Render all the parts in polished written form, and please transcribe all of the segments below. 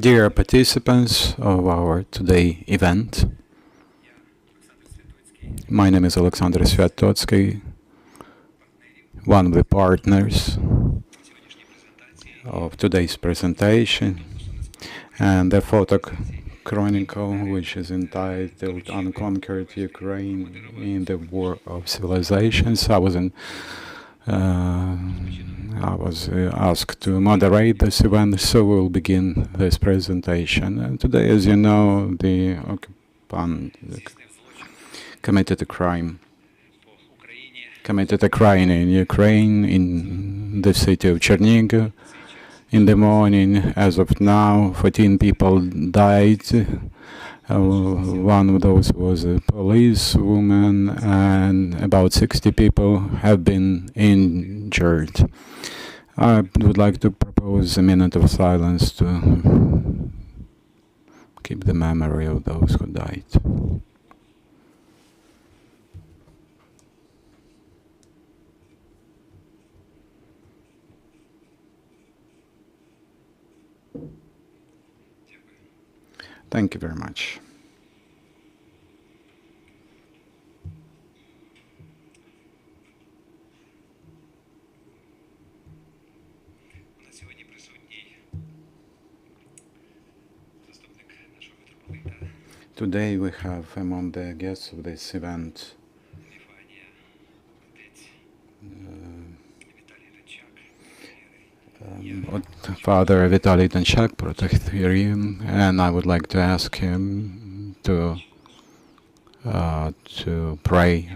Dear participants of our today event, my name is Oleksandr Svyatotsky, one of the partners of today's presentation, and the photo chronicle, which is entitled Unconquered Ukraine in the War of Civilizations. I was asked to moderate this event, so we'll begin this presentation. And today, as you know, the occupant committed a crime in Ukraine, in the city of Chernihiv. In the morning, as of now, 14 people died. One of those was a policewoman, and about 60 people have been injured. I would like to propose a minute of silence to keep the memory of those who died. Thank you very much. Today we have among the guests of this event Father Vitaly Sarantsev, Protectorian, and I would like to ask him to pray.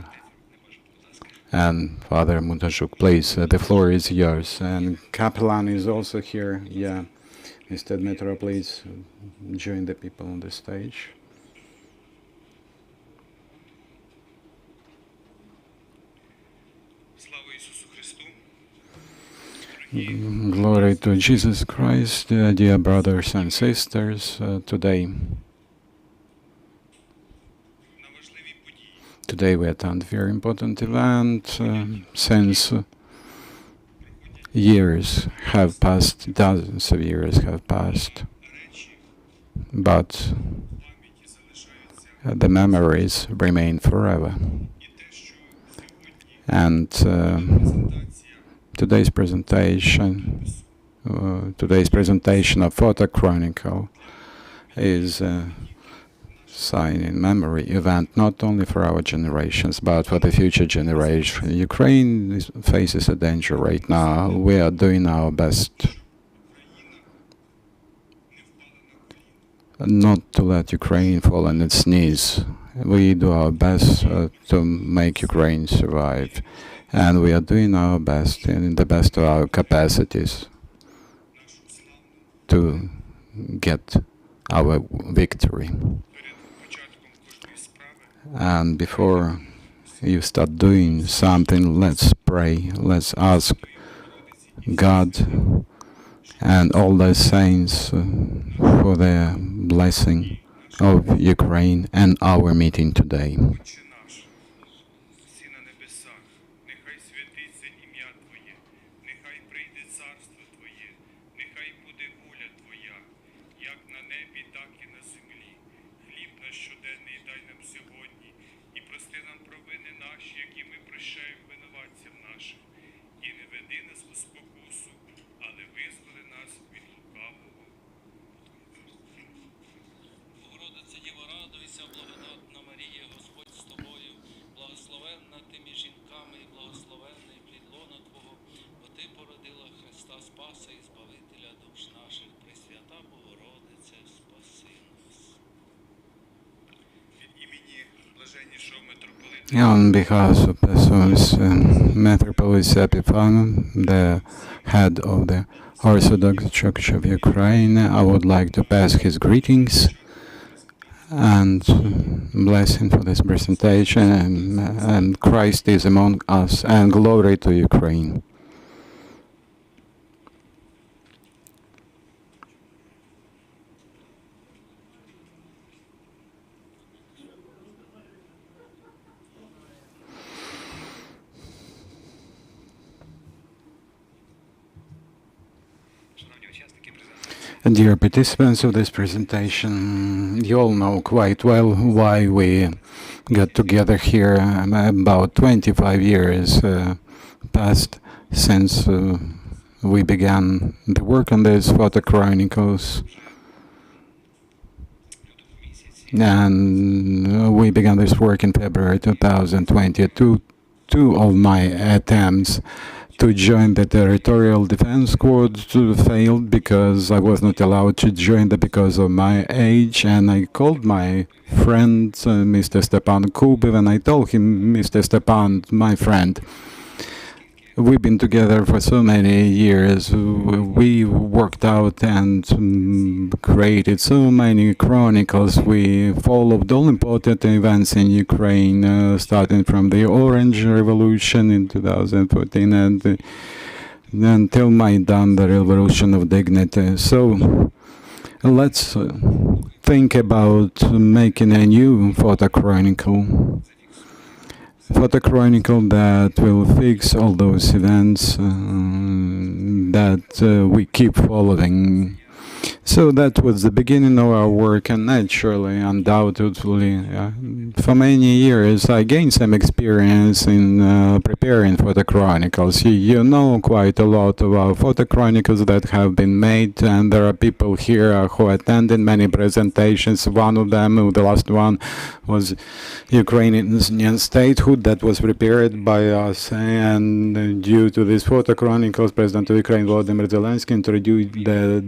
And Father Mamaluy, please, the floor is yours. And Kaplan is also here. Yeah, Mr. Dmitro, please join the people on the stage. Glory to Jesus Christ, dear brothers and sisters. Today we attend a very important event. Since years have passed, dozens of years have passed, but the memories remain forever. And today's presentation of Photo Chronicle is a sign in memory event, not only for our generations, but for the future generation. Ukraine faces a danger right now. We are doing our best not to let Ukraine fall on its knees. We do our best to make Ukraine survive. And we are doing our best, in the best of our capacities, to get our victory. And before you start doing something, let's pray, let's ask God and all the saints for their blessing of Ukraine and our meeting today. On behalf of Vasyl Metropolis Epiphanom, the head of the Orthodox Church of Ukraine, I would like to pass his greetings and blessing for this presentation, and Christ is among us, and glory to Ukraine. Dear participants of this presentation, you all know quite well why we got together here. About 25 years passed since we began the work on these photo chronicles. And we began this work in February 2022. Two of my attempts to join the territorial defense squad failed because I was not allowed to join because of my age, and I called my friend, Mr. Stepan Kubiv, and I told him, Mr. Stepan, my friend, we've been together for so many years. We worked out and created so many chronicles. We followed all important events in Ukraine, starting from the Orange Revolution in 2014 and until Maidan, the Revolution of Dignity. So let's think about making a new photo chronicle. Photo chronicle that will fix all those events that we keep following. So that was the beginning of our work, and naturally, undoubtedly, for many years I gained some experience in preparing photo chronicles. You know quite a lot of our photo chronicles that have been made, and there are people here who attended many presentations. One of them, the last one, was Ukrainian statehood that was prepared by us, and due to these photo chronicles, President of Ukraine Volodymyr Zelensky introduced the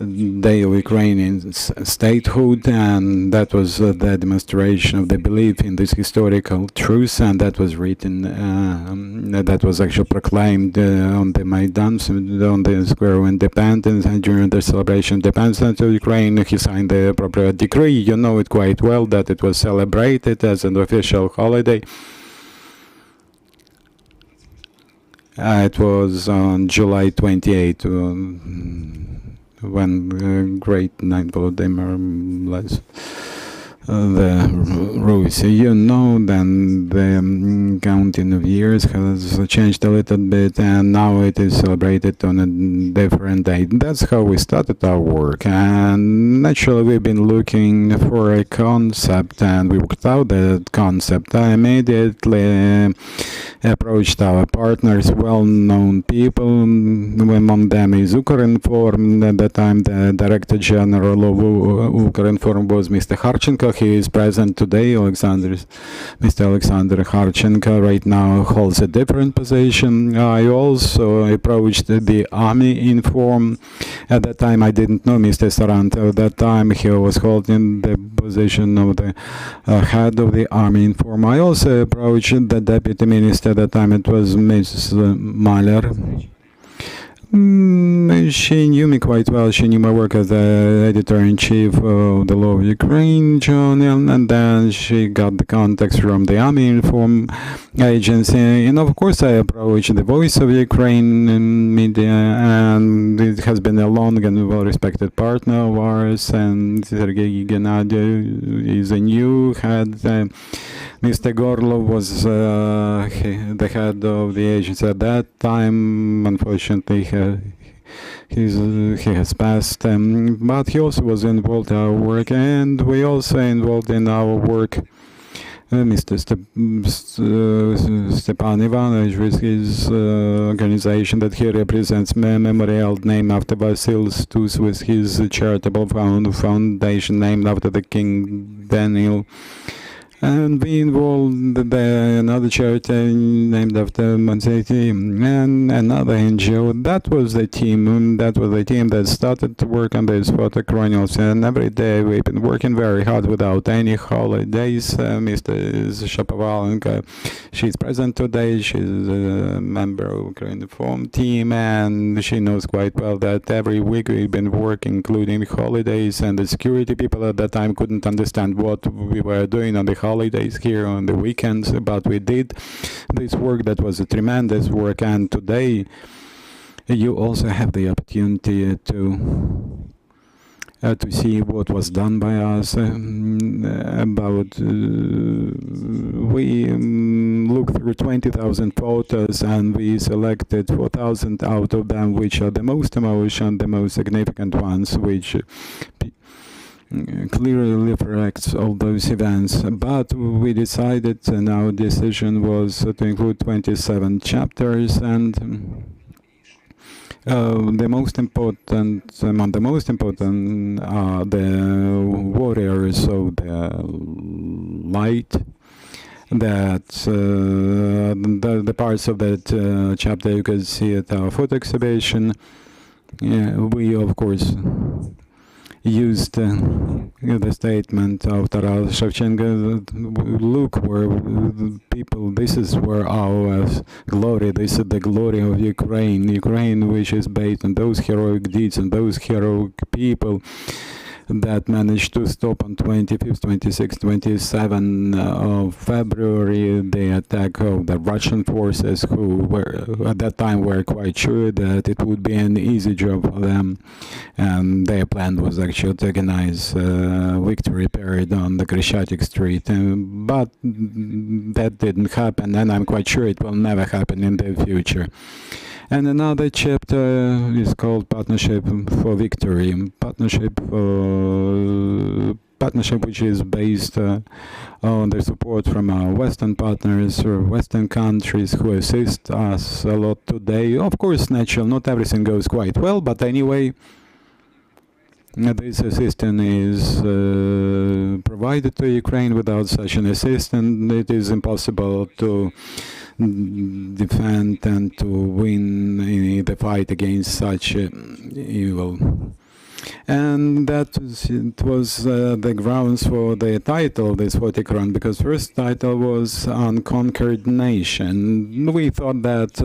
Day of Ukrainian statehood, and that was the demonstration of the belief in this historical truth, and that was written, that was actually proclaimed on the Maidan, on the Square of Independence, and during the celebration of independence of Ukraine, he signed the appropriate decree. You know it quite well that it was celebrated as an official holiday. It was on July 28. When great Knight Volodymyr blessed the Rus. You know, then the counting of years has changed a little bit, and now it is celebrated on a different date. That's how we started our work, and naturally we've been looking for a concept, and we worked out that concept. I immediately approached our partners, well-known people. Among them is Ukrinform. At that time, the Director General of Ukrinform was Mr. Hrytsenko. He is present today. Mr. Oleksandr Hrytsenko right now holds a different position. I also approached the Army Inform. At that time, I didn't know Mr. Sarantsev. At that time, he was holding the position of the head of the Army Inform. I also approached the Deputy Minister. At that time, it was Ms. Mahler. She knew me quite well. She knew my work as the editor-in-chief of the Law of Ukraine journal, and then she got the contacts from the Army Inform agency. And of course, I approached the Voice of Ukraine media, and it has been a long and well-respected partner of ours. And Serhii Golovatyy is a new head. Mr. Gorlov was the head of the agency at that time. Unfortunately, he has passed, but he also was involved in our work, and we also involved in our work Mr. Stepan Ivanovich with his organization that he represents, memorial named after Vasyl Stus with his charitable foundation named after the King Daniel. And we involved another charity named after Monsetti and another NGO. That was the team. That was the team that started to work on these photo chronicles. And every day we've been working very hard without any holidays. Mr. Shapovalenko, she's present today. She's a member of Ukrainian Forum team, and she knows quite well that every week we've been working, including holidays. And the security people at that time couldn't understand what we were doing on the holidays here on the weekends, but we did this work. That was a tremendous work, and today you also have the opportunity to see what was done by us. We looked through 20,000 photos and we selected 4,000 out of them, which are the most emotional, the most significant ones, which clearly reflects all those events. But we decided, and our decision was to include 27 chapters, and the most important, among the most important are the warriors of the light. That the parts of that chapter you can see at our photo exhibition. We of course used the statement of Taras Shevchenko, look where people, this is where our glory, this is the glory of Ukraine, Ukraine which is based on those heroic deeds and those heroic people that managed to stop on 25th, 26th, 27th of February the attack of the Russian forces, who were at that time were quite sure that it would be an easy job for them, and their plan was actually to organize a victory parade on the Krещатик Street, but that didn't happen, and I'm quite sure it will never happen in the future. And another chapter is called Partnership for Victory. Partnership which is based on the support from our Western partners or Western countries who assist us a lot today. Of course, natural, not everything goes quite well, but anyway, this assistance is provided to Ukraine. Without such an assistance, it is impossible to defend and to win in the fight against such evil. And that was the grounds for the title of this photochron, because first title was Unconquered Nation. We thought that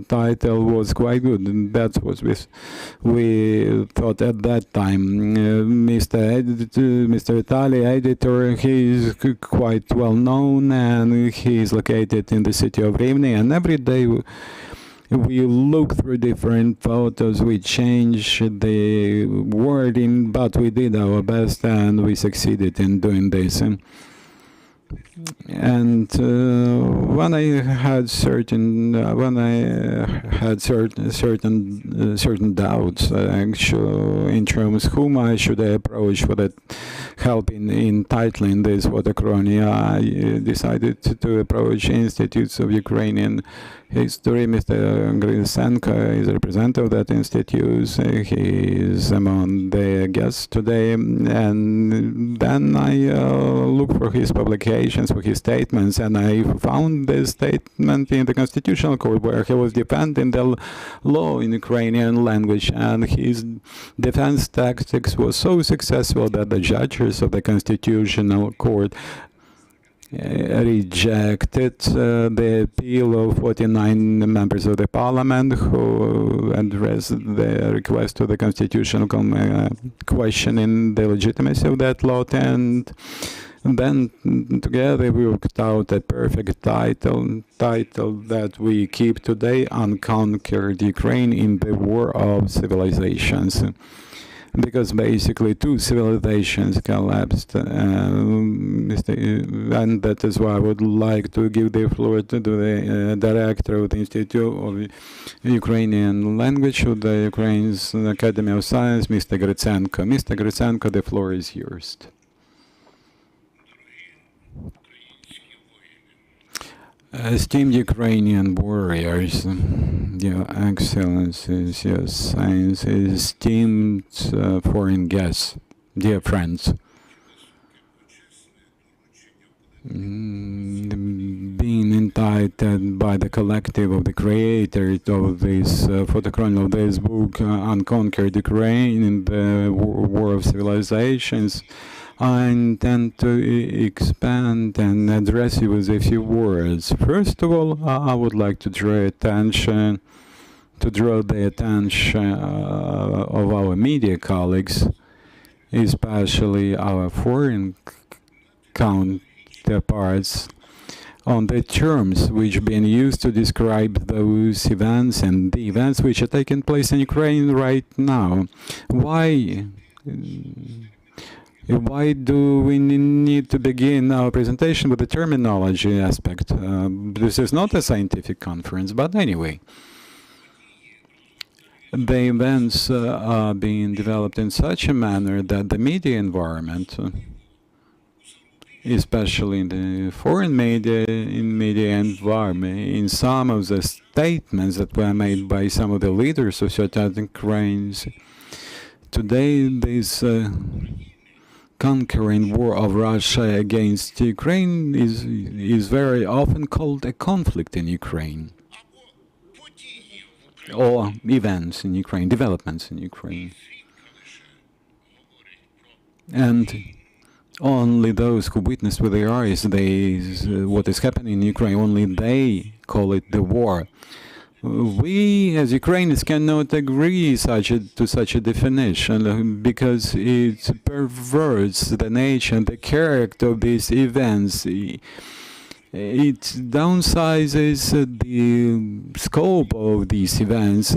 title was quite good, and that's what we thought at that time. Mr. Vitaly, editor, he is quite well known, and he is located in the city of Rivne, and every day we look through different photos, we change the wording, but we did our best and we succeeded in doing this. And when I had certain doubts, actually, in terms whom I should approach for that help in titling this photochronia, I decided to approach Institutes of Ukrainian History. Mr. Hrytsenko is a representative of that institute. He is among the guests today, and then I looked for his publications, for his statements, and I found this statement in the Constitutional Court where he was defending the law in Ukrainian language, and his defense tactics was so successful that the judges of the Constitutional Court rejected the appeal of 49 members of the parliament who addressed the request to the Constitutional questioning the legitimacy of that law, and then together we worked out a perfect title that we keep today, Unconquered Ukraine in the War of Civilizations. Because basically two civilizations collapsed, and that is why I would like to give the floor to the director of the Institute of Ukrainian Language of the Ukraine's Academy of Science, Mr. Hrytsenko. Mr. Hrytsenko, the floor is yours. Esteemed Ukrainian warriors, Your Excellencies, Your Science, esteemed foreign guests, dear friends, being entitled by the collective of the creators of this photochronicle of this book, Unconquered Ukraine in the War of Civilizations, I intend to expand and address you with a few words. First of all, I would like to draw the attention of our media colleagues, especially our foreign counterparts, on the terms which are being used to describe those events and the events which are taking place in Ukraine right now. Why do we need to begin our presentation with the terminology aspect? This is not a scientific conference, but anyway. The events are being developed in such a manner that the media environment, especially in the foreign media, environment, in some of the statements that were made by some of the leaders of certain Ukraines, today this conquering war of Russia against Ukraine is very often called a conflict in Ukraine, or events in Ukraine, developments in Ukraine. And only those who witness with their eyes what is happening in Ukraine, only they call it the war. We, as Ukrainians, cannot agree to such a definition because it perverts the nature and the character of these events. It downsizes the scope of these events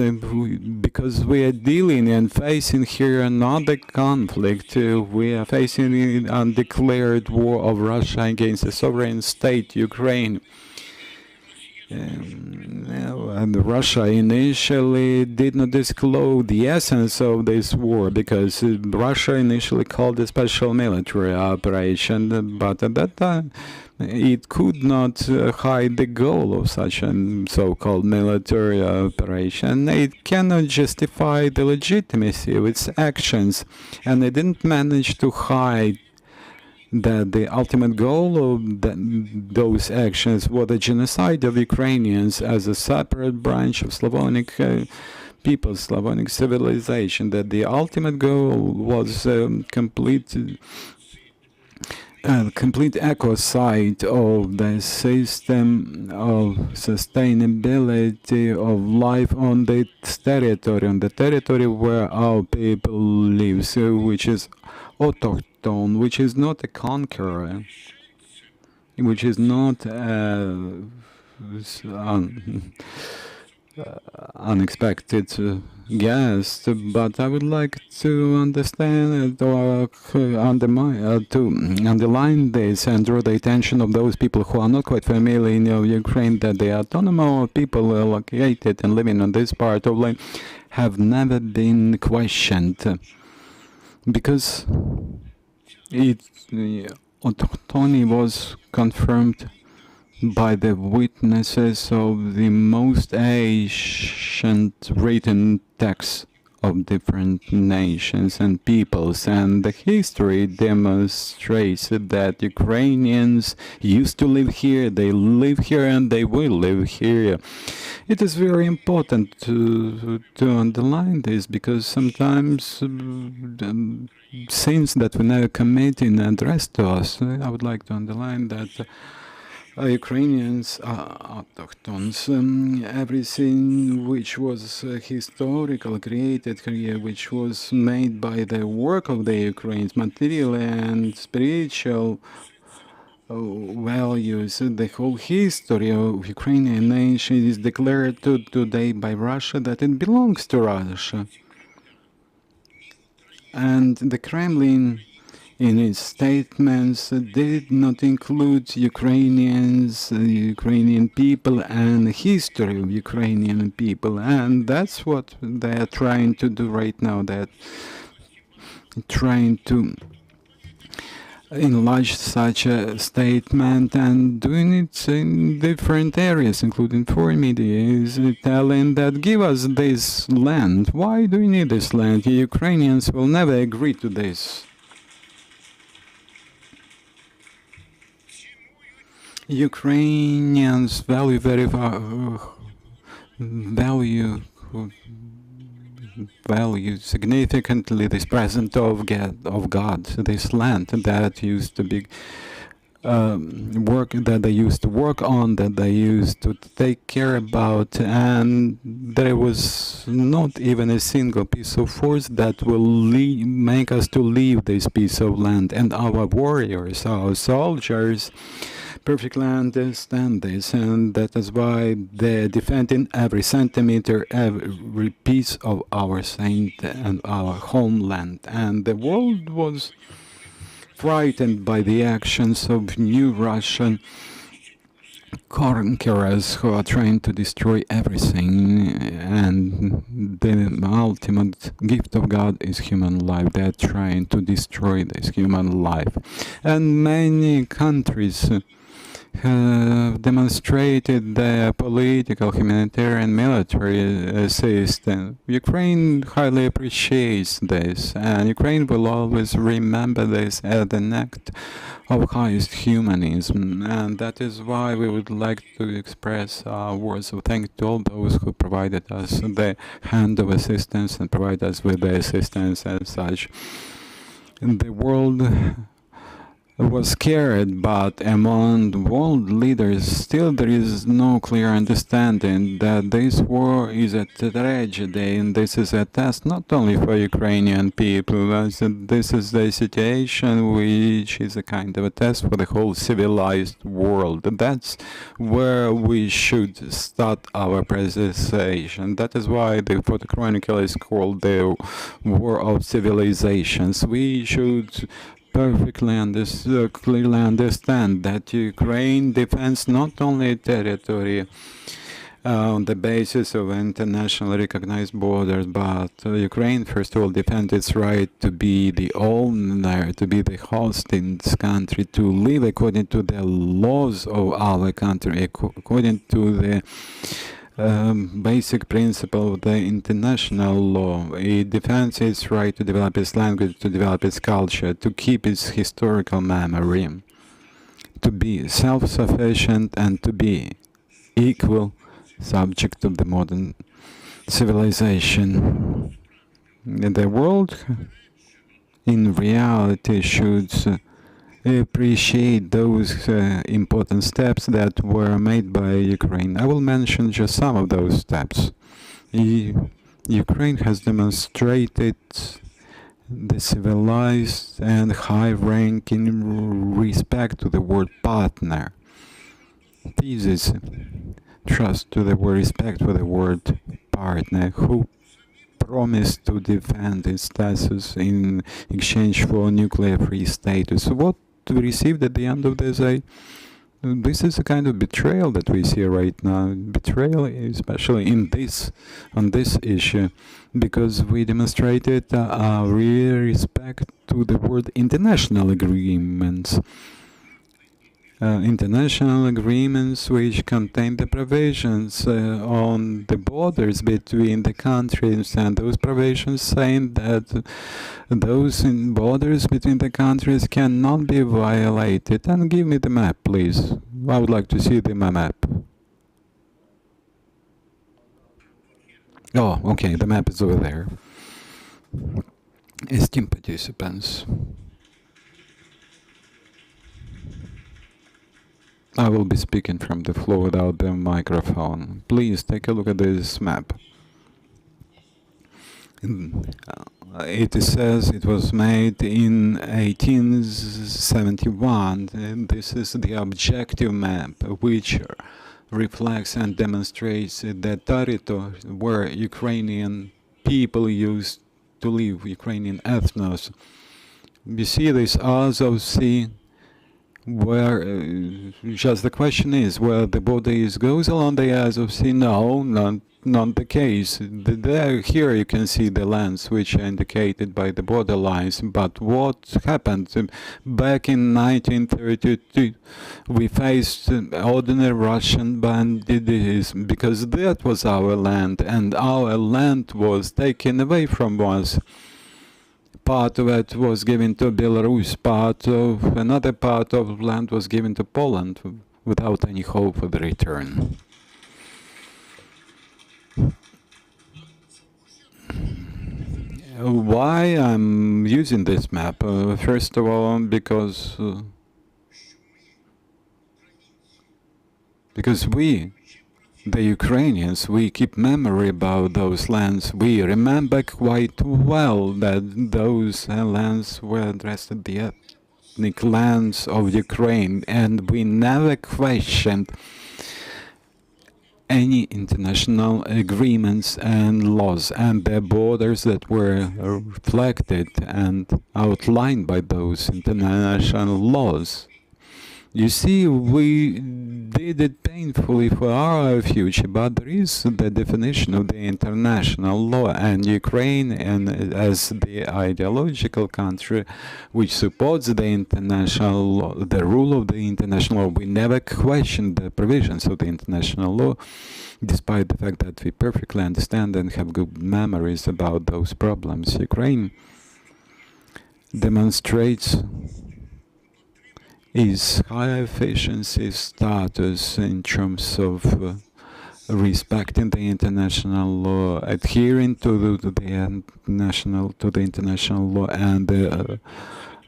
because we are dealing and facing here another conflict. We are facing an undeclared war of Russia against a sovereign state, Ukraine. And Russia initially did not disclose the essence of this war because Russia initially called a special military operation, but at that time it could not hide the goal of such a so-called military operation. It cannot justify the legitimacy of its actions, and it didn't manage to hide that the ultimate goal of those actions was the genocide of Ukrainians as a separate branch of Slavonic people, Slavonic civilization, that the ultimate goal was complete ecocide of the system of sustainability of life on the territory where our people live, which is autochthon, which is not a conqueror, which is not unexpected guest, but I would like to understand or underline this and draw the attention of those people who are not quite familiar in Ukraine that the autonomous people located and living on this part of land have never been questioned because autochthony was confirmed by the witnesses of the most ancient written texts of different nations and peoples, and the history demonstrates that Ukrainians used to live here, they live here, and they will live here. It is very important to underline this because sometimes sins that we never commit in addressed to us. I would like to underline that Ukrainians are autochthones. Everything which was historical, created here, which was made by the work of the Ukrainians, material and spiritual values, the whole history of Ukrainian nation is declared today by Russia that it belongs to Russia. And the Kremlin, in its statements, did not include Ukrainians, Ukrainian people, and the history of Ukrainian people. And that's what they are trying to do right now. They're trying to enlarge such a statement and doing it in different areas, including foreign media, is telling that give us this land. Why do we need this land? The Ukrainians will never agree to this. Ukrainians value significantly this present of God, this land that used to be that they used to work on, that they used to take care about, and there was not even a single piece of force that will make us to leave this piece of land. And our warriors, our soldiers, perfectly understand this, and that is why they're defending every centimeter, every piece of our saint and our homeland. And the world was frightened by the actions of new Russian conquerors who are trying to destroy everything, and the ultimate gift of God is human life. They're trying to destroy this human life. And many countries have demonstrated their political, humanitarian, military system. Ukraine highly appreciates this, and Ukraine will always remember this as an act of highest humanism, and that is why we would like to express our words of thanks to all those who provided us the hand of assistance and provide us with the assistance as such. The world was scared, but among world leaders still there is no clear understanding that this war is a tragedy, and this is a test not only for Ukrainian people, as this is the situation which is a kind of a test for the whole civilized world. That's where we should start our presentation. That is why the chronicle is called the War of Civilizations. We should clearly understand that Ukraine defends not only territory on the basis of internationally recognized borders, but Ukraine, first of all, defends its right to be the owner, to be the host in this country, to live according to the laws of our country, according to the basic principle of the international law. It defends its right to develop its language, to develop its culture, to keep its historical memory, to be self-sufficient, and to be equal subject of the modern civilization. The world, in reality, should appreciate those important steps that were made by Ukraine. I will mention just some of those steps. Ukraine has demonstrated the civilized and high-ranking respect to the word partner. This is trust to the word, respect for the word partner, who promised to defend its status in exchange for nuclear-free status. What we received at the end of the day, this is a kind of betrayal that we see right now. Betrayal, especially on this issue, because we demonstrated our real respect to the word international agreements. International agreements which contain the provisions on the borders between the countries, and those provisions saying that those borders between the countries cannot be violated. And give me the map, please. I would like to see the map. Oh, okay, the map is over there. Esteemed participants, I will be speaking from the floor without the microphone. Please take a look at this map. It says it was made in 1871. And this is the objective map, which reflects and demonstrates the territory where Ukrainian people used to live, Ukrainian ethnos. You see this Azov Sea, where just the question is where the border goes along the Azov Sea. No, not the case. There, here you can see the lands which are indicated by the border lines. But what happened back in 1932? We faced ordinary Russian bandits because that was our land, and our land was taken away from us. Part of it was given to Belarus, another part of land was given to Poland without any hope for the return. Why I'm using this map? First of all, because we, the Ukrainians, we keep memory about those lands. We remember quite well that those lands were addressed at the ethnic lands of Ukraine, and we never questioned any international agreements and laws and the borders that were reflected and outlined by those international laws. You see, we did it painfully for our future, but there is the definition of the international law, and Ukraine, and as the ideological country which supports the international law, the rule of the international law, we never question the provisions of the international law, despite the fact that we perfectly understand and have good memories about those problems. Ukraine demonstrates is high efficiency status in terms of respecting the international law, adhering to the international law, and the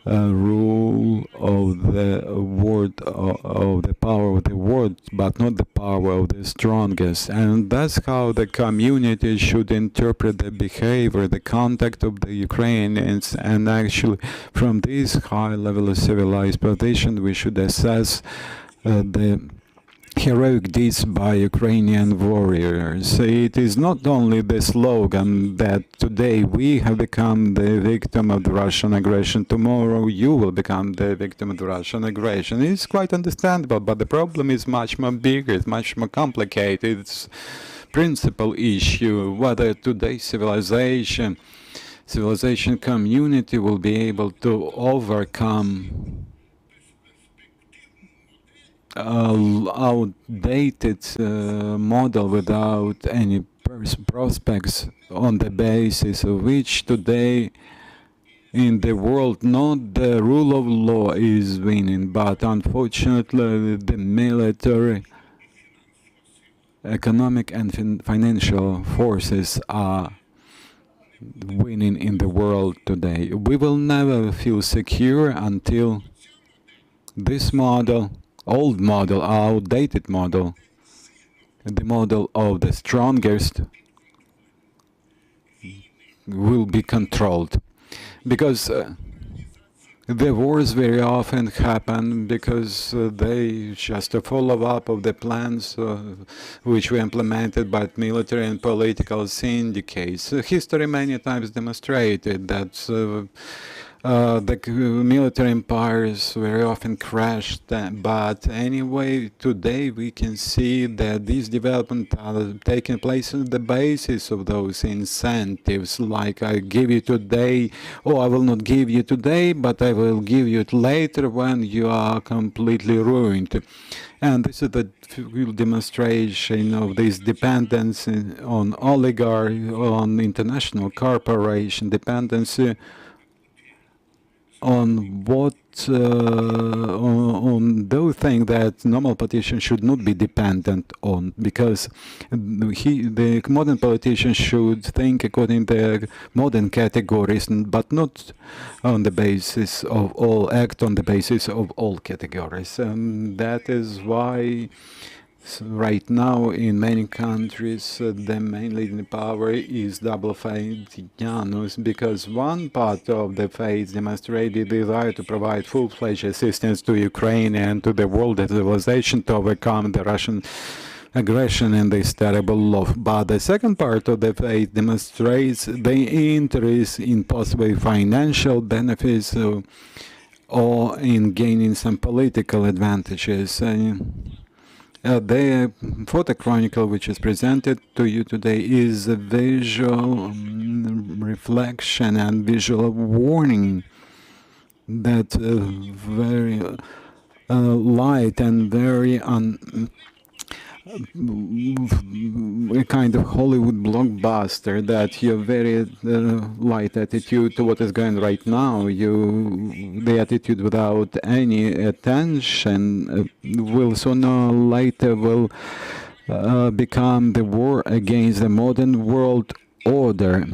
rule of the word of the power of the word, but not the power of the strongest. And that's how the community should interpret the behavior, the conduct of the Ukrainians. And actually, from this high level of civilized position, we should assess the heroic deeds by Ukrainian warriors. It is not only the slogan that today we have become the victim of the Russian aggression, tomorrow you will become the victim of the Russian aggression. It's quite understandable, but the problem is much more bigger, it's much more complicated. It's principal issue whether today's civilization community will be able to overcome outdated model without any prospects, on the basis of which today in the world not the rule of law is winning, but unfortunately the military, economic and financial forces are winning in the world today. We will never feel secure until this model, old model, outdated model, the model of the strongest, will be controlled. Because the wars very often happen because they just a follow-up of the plans which were implemented by military and political syndicates. History many times demonstrated that the military empires very often crashed, but anyway, today we can see that these developments are taking place on the basis of those incentives, like I give you today, or I will not give you today, but I will give you it later when you are completely ruined. And this is the real demonstration of this dependence on oligarchy, on international corporation, dependency on what on those things that normal politicians should not be dependent on, because the modern politicians should think according to their modern categories, but not on the basis of all, act on the basis of all categories. That is why right now in many countries the main leading power is double faith Janus, because one part of the faith demonstrated desire to provide full-fledged assistance to Ukraine and to the world civilization to overcome the Russian aggression and this terrible law. But the second part of the faith demonstrates the interest in possible financial benefits or in gaining some political advantages. The photo chronicle which is presented to you today is a visual reflection and visual warning that very light and very a kind of Hollywood blockbuster, that your very light attitude to what is going right now, the attitude without any attention will sooner or later will become the war against the modern world order.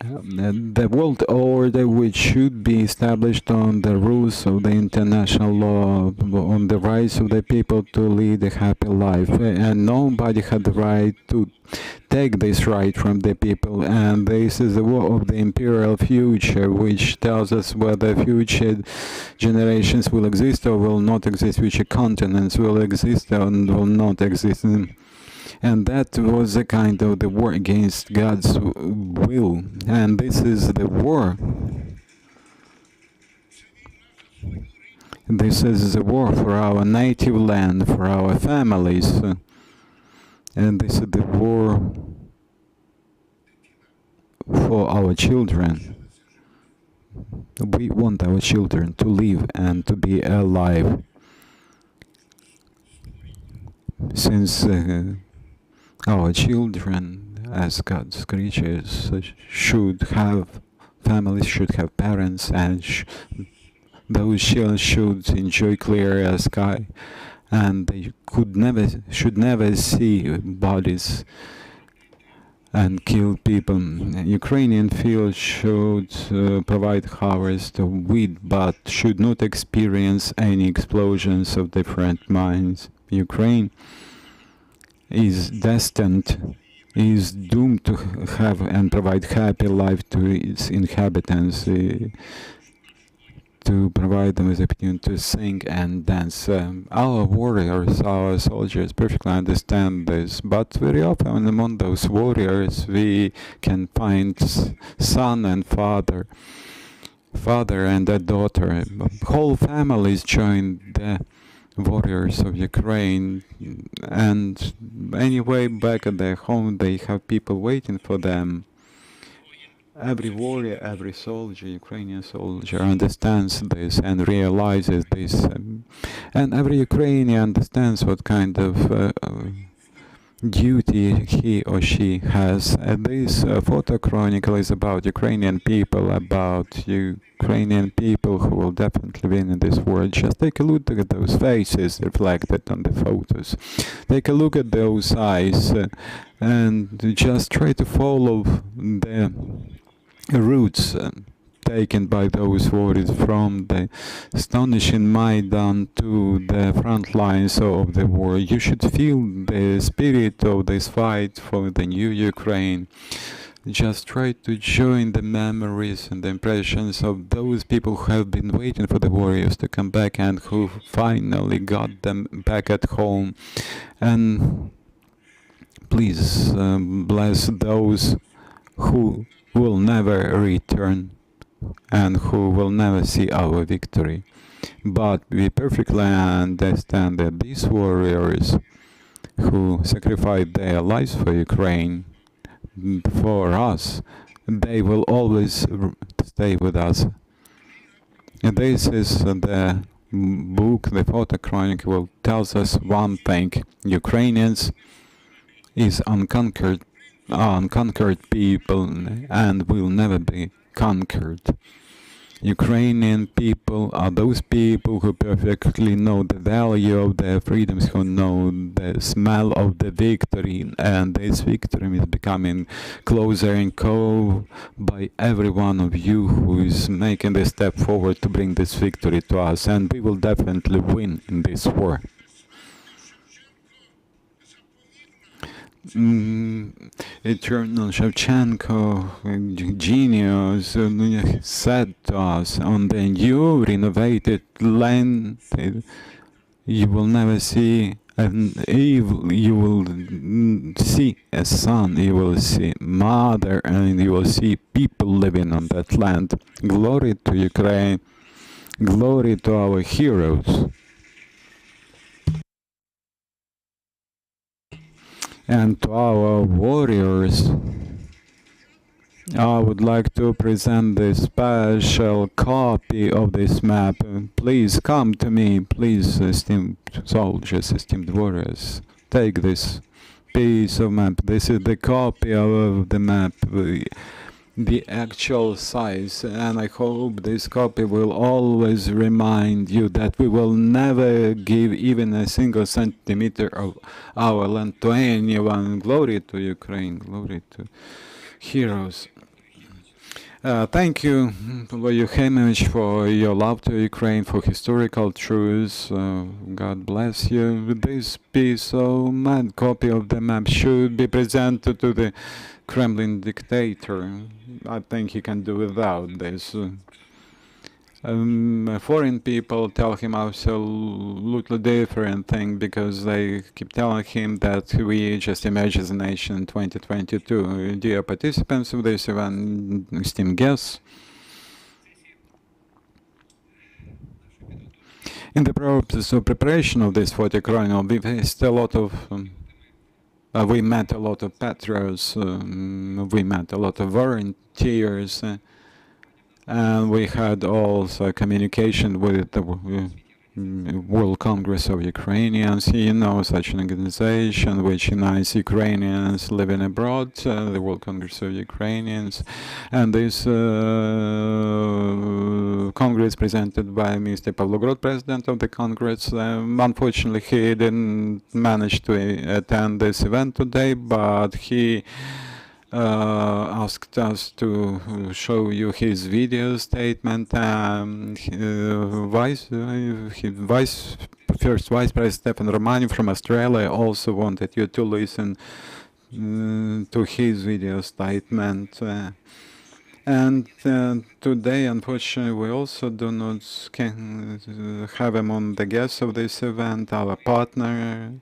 The world order which should be established on the rules of the international law, on the rights of the people to lead a happy life. And nobody had the right to take this right from the people. And this is the war of the imperial future, which tells us whether future generations will exist or will not exist, future continents will exist or will not exist. And that was a kind of the war against God's will. And this is the war. This is the war for our native land, for our families. And this is the war for our children. We want our children to live and to be alive. Since our children, as God's creatures, should have families, should have parents, and those children should enjoy clear sky, and they should never see bodies and kill people. Ukrainian fields should provide harvest of wheat, but should not experience any explosions of different mines. Ukraine is destined, is doomed to have and provide happy life to its inhabitants, to provide them with the opportunity to sing and dance. Our warriors, our soldiers perfectly understand this, but very often among those warriors we can find son and father and a daughter. Whole families join the warriors of Ukraine, and anyway, back at their home they have people waiting for them. Every warrior, every soldier, Ukrainian soldier, understands this and realizes this, and every Ukrainian understands what kind of duty he or she has. This photo chronicle is about Ukrainian people, who will definitely win in this war. Just take a look at those faces reflected on the photos. Take a look at those eyes and just try to follow the routes taken by those warriors from the astonishing Maidan to the front lines of the war. You should feel the spirit of this fight for the new Ukraine. Just try to join the memories and the impressions of those people who have been waiting for the warriors to come back and who finally got them back at home. And please bless those who will never return and who will never see our victory. But we perfectly understand that these warriors who sacrificed their lives for Ukraine, for us, they will always stay with us. And this is the book, the photo chronicle, tells us one thing: Ukrainians is unconquered people and will never be conquered. Ukrainian people are those people who perfectly know the value of their freedoms, who know the smell of the victory, and this victory is becoming closer and closer by every one of you who is making the step forward to bring this victory to us, and we will definitely win in this war. Eternal Shevchenko, genius, said to us, on the new renovated land, you will never see an evil, you will see a son, you will see mother, and you will see people living on that land. Glory to Ukraine. Glory to our heroes. And to our warriors. I would like to present this special copy of this map. Please come to me, please, esteemed soldiers, esteemed warriors. Take this piece of map. This is the copy of the map, the actual size, and I hope this copy will always remind you that we will never give even a single centimeter of our land to anyone. Glory to Ukraine, glory to heroes. Thank you, for your homage, for your love to Ukraine, for historical truths. God bless you. This piece of mad copy of the map should be presented to the Kremlin dictator. I think he can do without this. Foreign people tell him absolutely different thing, because they keep telling him that we just emerged as a nation in 2022. Dear participants of this event, esteemed guests, in the process of preparation of this photo chronicle, we faced a lot of we met a lot of patriots, we met a lot of volunteers, and we had also communication with the World Congress of Ukrainians, such an organization which unites Ukrainians living abroad, the World Congress of Ukrainians. And this Congress presented by Mr. Pavlo Grot, President of the Congress. Unfortunately, he didn't manage to attend this event today, but he asked us to show you his video statement. First Vice President Stepan Kubiv from Australia also wanted you to listen to his video statement. And today, unfortunately, we also do not have among the guests of this event our partner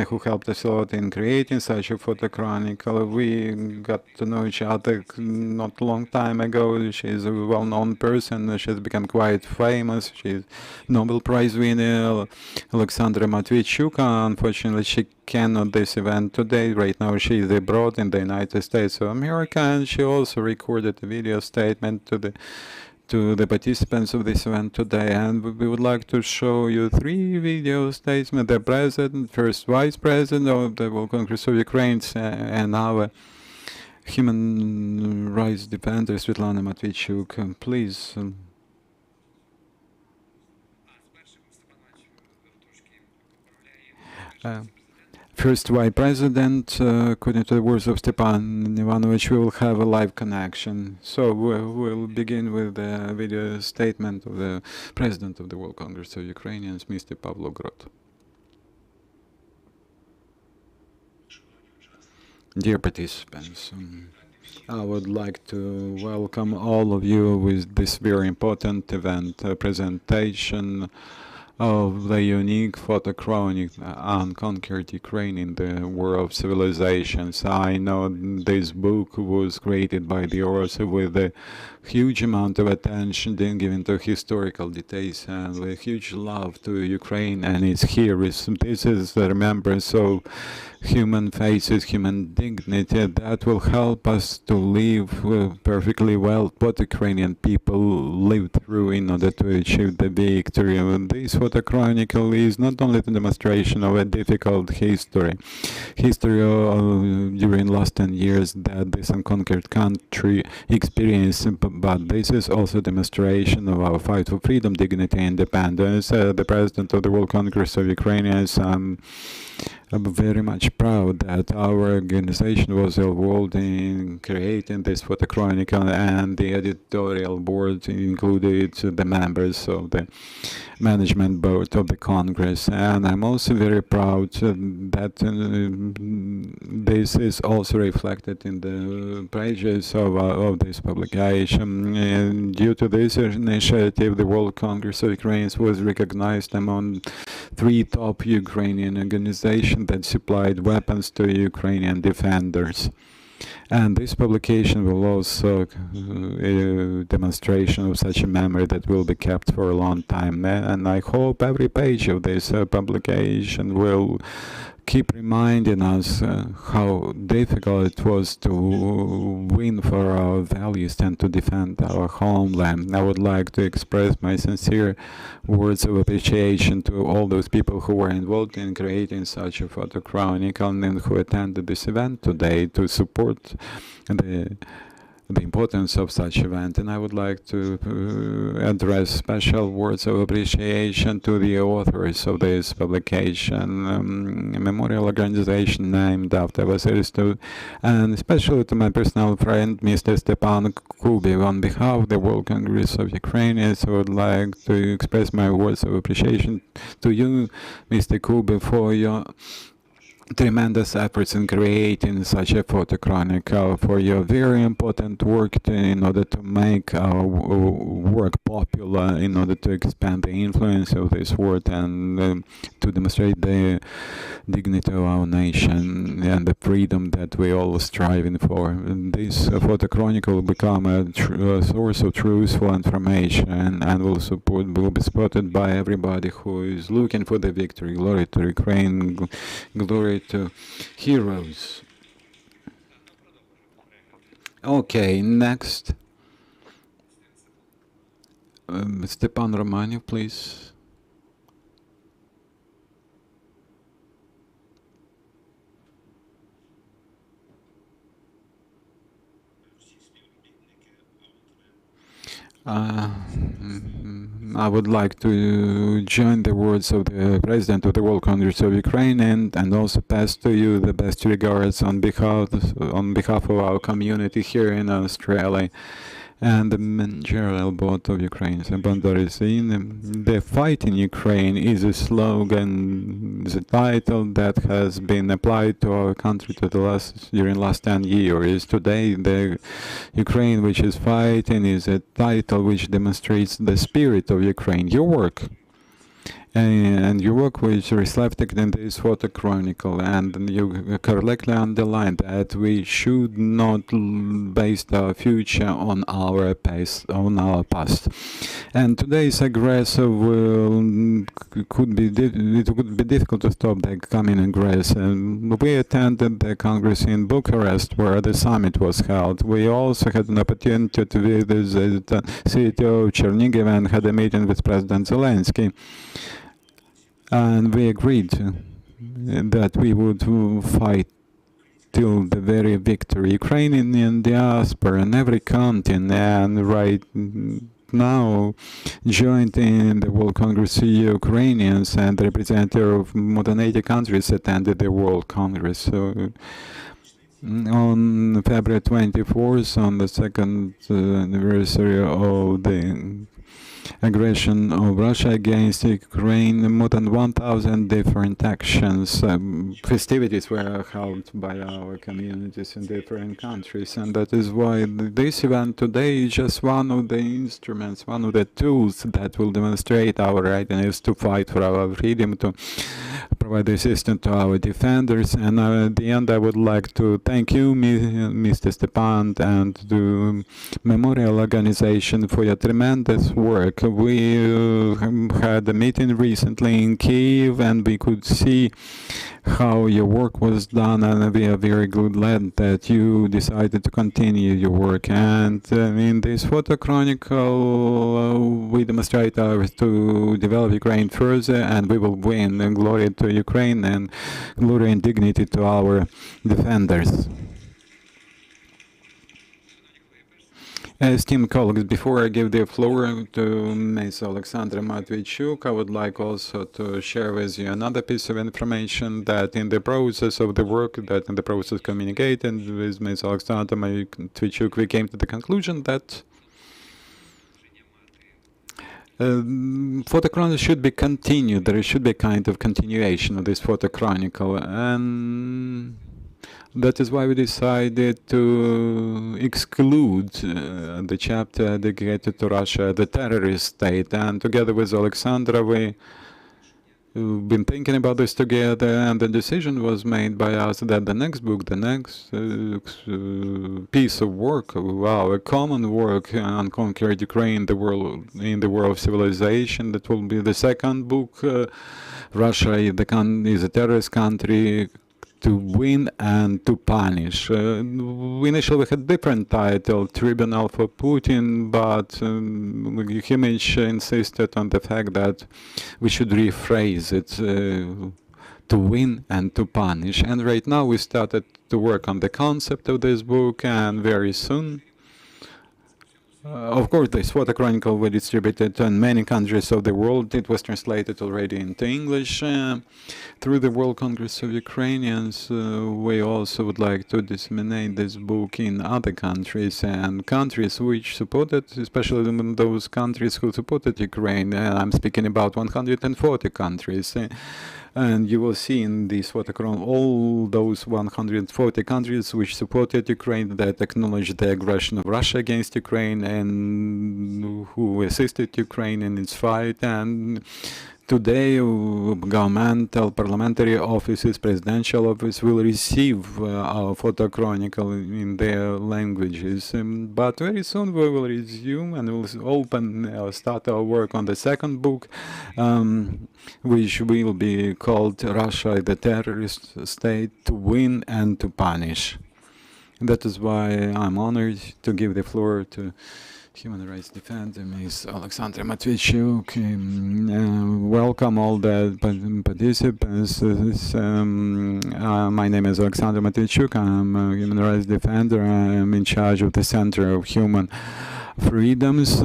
who helped us a lot in creating such a photo chronicle. We got to know each other not a long time ago. She's a well-known person. She's become quite famous. She's Nobel Prize winner, Oleksandra Matviychuk. Unfortunately, she cannot this event today. Right now, she is abroad in the United States of America, and she also recorded a video statement to the participants of this event today, and we would like to show you 3 video statements. The President, First Vice President of the World Congress of Ukraine, and our human rights defender, Svetlana Matviychuk. Please. First Vice President, according to the words of Stepan Ivanovich, we will have a live connection. So we'll begin with the video statement of the President of the World Congress of Ukrainians, Mr. Pavlo Grot. Dear participants, I would like to welcome all of you with this very important event, presentation of the unique photo chronicle, Unconquered Ukraine in the War of Civilizations. I know this book was created by the author with a huge amount of attention given to historical details and with huge love to Ukraine and its heroes. This is the remembrance of human faces, human dignity that will help us to live perfectly well what Ukrainian people lived through in order to achieve the victory. This photo chronicle is not only the demonstration of a difficult history during last 10 years that this unconquered country experienced, but this is also demonstration of our fight for freedom, dignity, and independence. The President of the World Congress of Ukrainians, I'm very much proud that our organization was involved in creating this photo chronicle, and the editorial board included the members of the management board of the Congress. And I'm also very proud that this is also reflected in the pages of this publication. And due to this initiative, the World Congress of Ukrainians was recognized among 3 top Ukrainian organizations that supplied weapons to Ukrainian defenders. And this publication will also a demonstration of such a memory that will be kept for a long time. And I hope every page of this publication will keep reminding us how difficult it was to win for our values and to defend our homeland. I would like to express my sincere words of appreciation to all those people who were involved in creating such a photo chronicle and who attended this event today to support the importance of such event. And I would like to address special words of appreciation to the authors of this publication, a memorial organization named after Vasyl Stus, and especially to my personal friend, Mr. Stepan Kubiv. On behalf of the World Congress of Ukrainians, I would like to express my words of appreciation to you, Mr. Kubiv, for your tremendous efforts in creating such a photo chronicle, for your very important work in order to make our work popular, in order to expand the influence of this work and to demonstrate the dignity of our nation and the freedom that we all striving for. And this photo chronicle will become a source of truthful information and will be supported by everybody who is looking for the victory. Glory to Ukraine, glory to heroes. Okay, next. Stepan Romanev, please. I would like to join the words of the President of the World Congress of Ukraine and also pass to you the best regards on behalf of our community here in Australia and the managerial board of Ukraine. The fight in Ukraine is a slogan, is a title that has been applied to our country during last 10 years. Today, the Ukraine which is fighting is a title which demonstrates the spirit of Ukraine. Your work and your work which is reflected in this photo chronicle, and you correctly underlined that we should not base our future on our past. And today's aggressor could be difficult to stop the coming aggressor. We attended the Congress in Bucharest where the summit was held. We also had an opportunity to visit the city of Chernihiv and had a meeting with President Zelensky. And we agreed that we would fight till the very victory. Ukrainian diaspora in every continent and right now joined in the World Congress of Ukrainians, and the representative of more than 80 countries attended the World Congress. So on February 24th, on the second anniversary of the aggression of Russia against Ukraine, more than 1,000 different actions, festivities were held by our communities in different countries, and that is why this event today is just one of the instruments, one of the tools that will demonstrate our readiness to fight for our freedom, to provide assistance to our defenders. And at the end, I would like to thank you, Mr. Stepan, and the Memorial Organization for your tremendous work. We had a meeting recently in Kyiv, and we could see how your work was done, and we are very glad that you decided to continue your work. And in this photo chronicle, we demonstrate ours to develop Ukraine further, and we will win. And glory to Ukraine and glory and dignity to our defenders. Esteemed colleagues, before I give the floor to Ms. Oleksandra Matviychuk, I would like also to share with you another piece of information that in the process of the work, that in the process communicating with Ms. Oleksandra Matviychuk, we came to the conclusion that photo chronicle should be continued. There should be a kind of continuation of this photo chronicle, and that is why we decided to exclude the chapter dedicated to Russia, the terrorist state. And together with Oleksandra, we been thinking about this together, and the decision was made by us that the next book, the next piece of work, wow, a common work, Unconquered Ukraine, the world in the world of civilization, that will be the second book. Russia is a terrorist country, to win and to punish. Initially we had different title, Tribunal for Putin, but Himich insisted on the fact that we should rephrase it to win and to punish. And right now we started to work on the concept of this book, and very soon of course, this photo chronicle was distributed in many countries of the world. It was translated already into English through the World Congress of Ukrainians. We also would like to disseminate this book in other countries, and countries which supported, especially those countries who supported Ukraine. I'm speaking about 140 countries. And you will see in this photochrome all those 140 countries which supported Ukraine, that acknowledged the aggression of Russia against Ukraine, and who assisted Ukraine in its fight. And today, governmental, parliamentary offices, presidential office will receive our photo chronicle in their languages. But very soon we will resume and we'll start our work on the second book, which will be called Russia, the Terrorist State, to Win and to Punish. That is why I'm honored to give the floor to human rights defender, Ms. Oleksandra Matviychuk. Welcome all the participants. My name is Oleksandr Matviychuk. I'm a human rights defender. I'm in charge of the Center of Human Freedoms,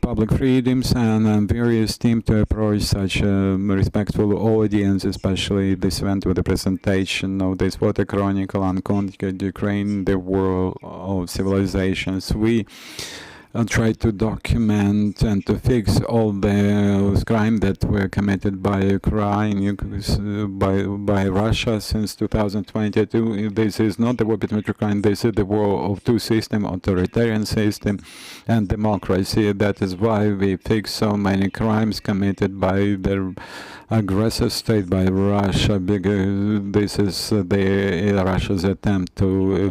Public Freedoms, and I'm very esteemed to approach such a respectful audience, especially this event with the presentation of this photo chronicle, Unconquered Ukraine, the world of civilizations. We try to document and to fix all the crimes that were committed by Ukraine, by Russia since 2022. This is not the war between Ukraine, this is the war of two systems, authoritarian system and democracy. That is why we fix so many crimes committed by the aggressive state, by Russia, because this is Russia's attempt to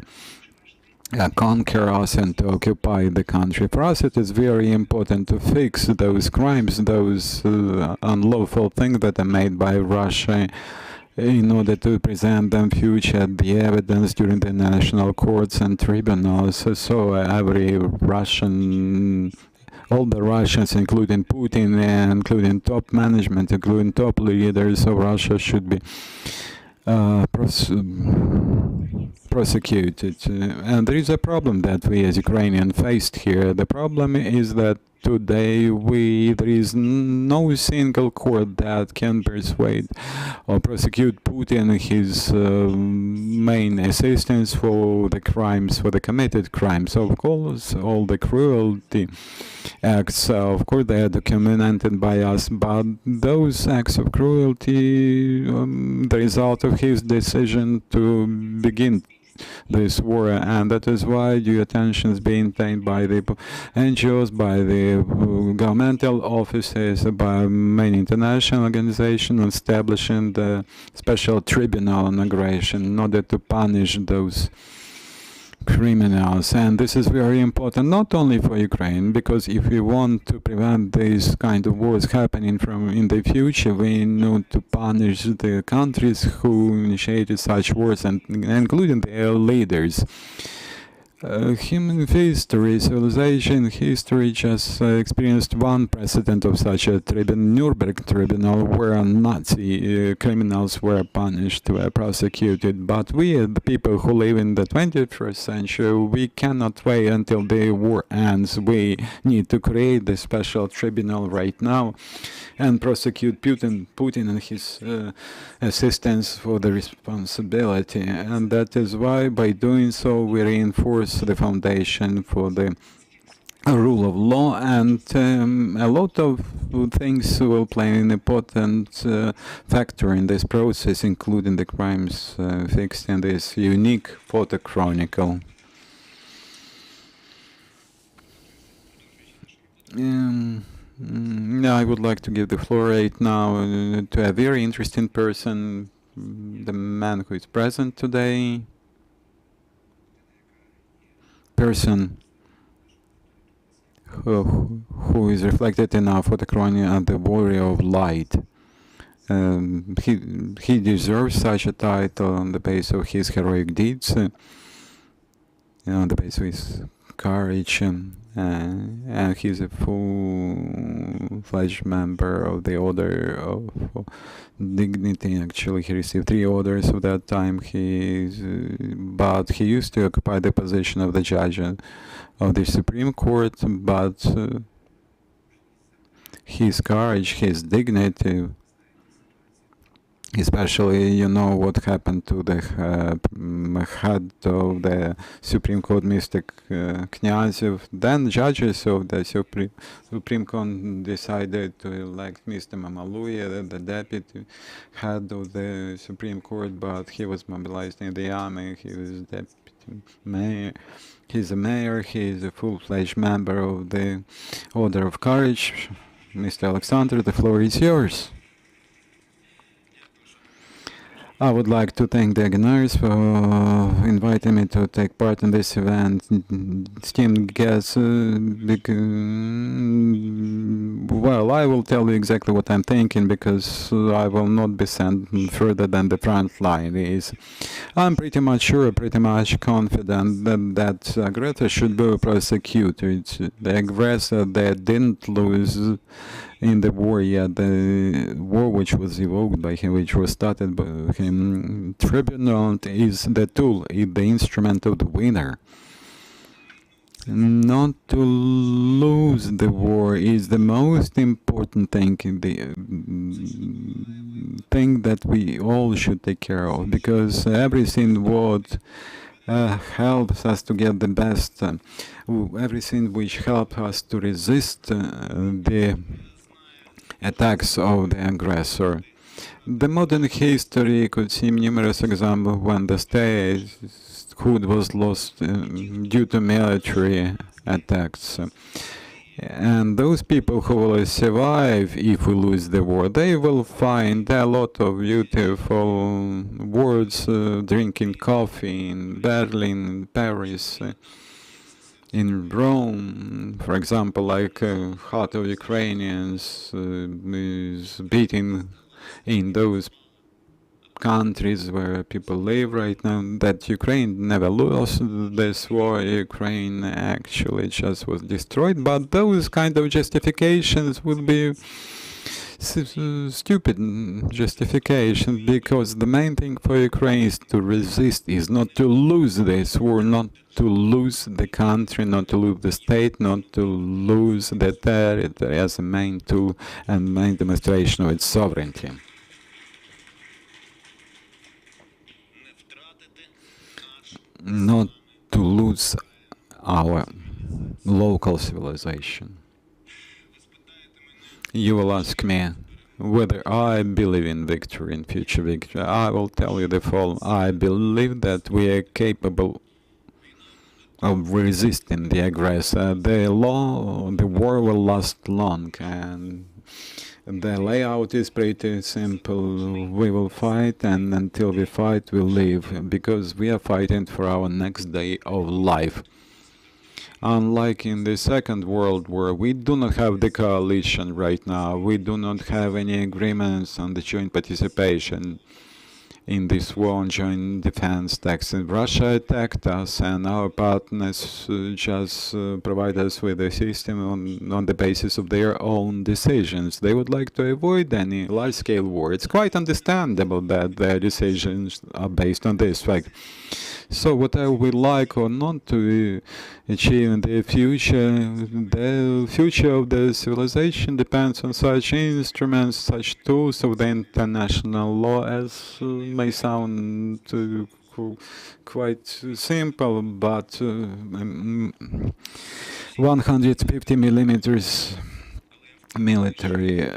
conquer us and to occupy the country. For us, it is very important to fix those crimes, those unlawful things that are made by Russia, in order to present them future the evidence during the national courts and tribunals. So every Russian, all the Russians, including Putin, including top management, including top leaders of Russia, should be prosecuted. And there is a problem that we as Ukrainians faced here. The problem is that today there is no single court that can persuade or prosecute Putin and his main assistants for the crimes, for the committed crimes. Of course, all the cruelty acts, of course, they are documented by us, but those acts of cruelty, the result of his decision to begin this war, and that is why due attention is being paid by the NGOs, by the governmental offices, by many international organizations, establishing the special tribunal on aggression in order to punish those criminals. And this is very important not only for Ukraine, because if we want to prevent these kind of wars happening in the future, we need to punish the countries who initiated such wars, and including their leaders. Human history, civilization history just experienced one precedent of such a Nuremberg tribunal, where Nazi criminals were punished, were prosecuted. But we, the people who live in the 21st century, we cannot wait until the war ends. We need to create this special tribunal right now and prosecute Putin and his assistants for the responsibility. And that is why, by doing so, we reinforce the foundation for the rule of law, and a lot of things will play an important factor in this process, including the crimes fixed in this unique photo chronicle. I would like to give the floor right now to a very interesting person, the man who is present today, person who is reflected in our photochrony the warrior of light. He deserves such a title on the basis of his heroic deeds, on the basis of his courage, and he's a full-fledged member of the Order of Dignity. Actually, he received 3 orders of that time. But he used to occupy the position of the judge of the Supreme Court. But his courage, his dignity, especially, you know what happened to the head of the Supreme Court, Mr. Knyazev. Then judges of the Supreme Court decided to elect Mr. Mamaluy, the deputy head of the Supreme Court, but he was mobilized in the army. He was deputy mayor. He's a mayor. He is a full-fledged member of the Order of Courage. Mr. Alexander, the floor is yours. I would like to thank the organizers for inviting me to take part in this event. Esteemed guests, well, I will tell you exactly what I'm thinking, because I will not be sent further than the front line is. I'm pretty much sure, pretty much confident that aggressor should be prosecuted. The aggressor that didn't lose in the war yet, the war which was evoked by him, which was started by him, tribunal is the tool, is the instrument of the winner. Not to lose the war is the most important thing, the thing that we all should take care of, because everything what helps us to get the best, everything which helps us to resist the attacks of the aggressor. The modern history could see numerous examples when the statehood was lost due to military attacks. And those people who will survive if we lose the war, they will find a lot of beautiful words, drinking coffee in Berlin, Paris, in Rome, for example, like heart of Ukrainians is beating in those countries where people live right now, that Ukraine never lost this war. Ukraine actually just was destroyed, but those kind of justifications would be stupid justification, because the main thing for Ukraine is to resist, is not to lose this war, not to lose the country, not to lose the state, not to lose the territory as a main tool and main demonstration of its sovereignty. Not to lose our local civilization. You will ask me whether I believe in victory, in future victory. I will tell you the following. I believe that we are capable of resisting the aggressor. The war will last long, and the layout is pretty simple. We will fight, and until we fight, we live, because we are fighting for our next day of life. Unlike in the Second World War, we do not have the coalition right now. We do not have any agreements on the joint participation in this war on joint defense tax. Russia attacked us, and our partners just provide us with a system on the basis of their own decisions. They would like to avoid any large-scale war. It's quite understandable that their decisions are based on this fact. So whatever we like or not to achieve in the future of the civilization depends on such instruments, such tools of the international law, as may sound quite simple, but 150 millimeters military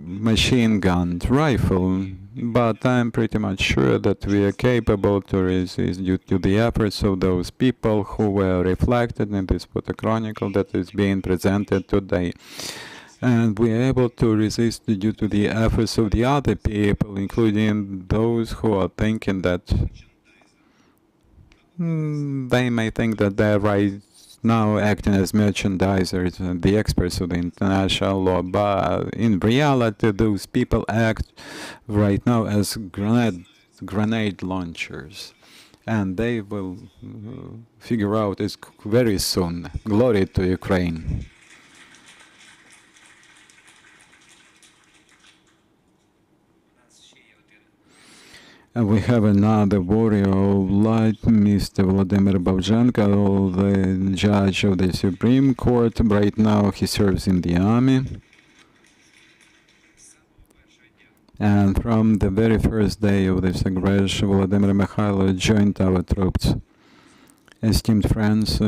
machine gun rifle, but I'm pretty much sure that we are capable to resist due to the efforts of those people who were reflected in this photo chronicle that is being presented today. And we are able to resist due to the efforts of the other people, including those who are thinking that they may think that they're right now acting as merchandisers and the experts of the international law, but in reality those people act right now as grenade launchers. And they will figure out this very soon. Glory to Ukraine. And we have another warrior of light, Mr. Vladimir Bavzhenko, the judge of the Supreme Court. Right now he serves in the army. And from the very first day of this aggression, Vladimir Mikhailov joined our troops. Esteemed friends,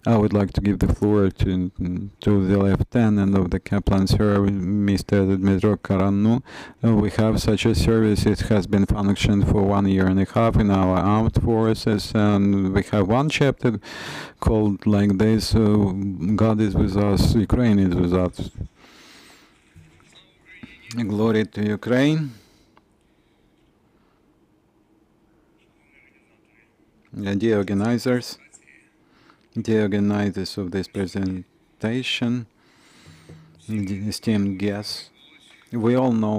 I would like to give the floor to the lieutenant of the Kaplan Service, Mr. Dmitro Karanu. We have such a service. It has been functioned for 1 year and a half in our armed forces, and we have one chapter called like this, God is with us, Ukraine is with us. Glory to Ukraine. Dear organizers of this presentation, esteemed guests, we all know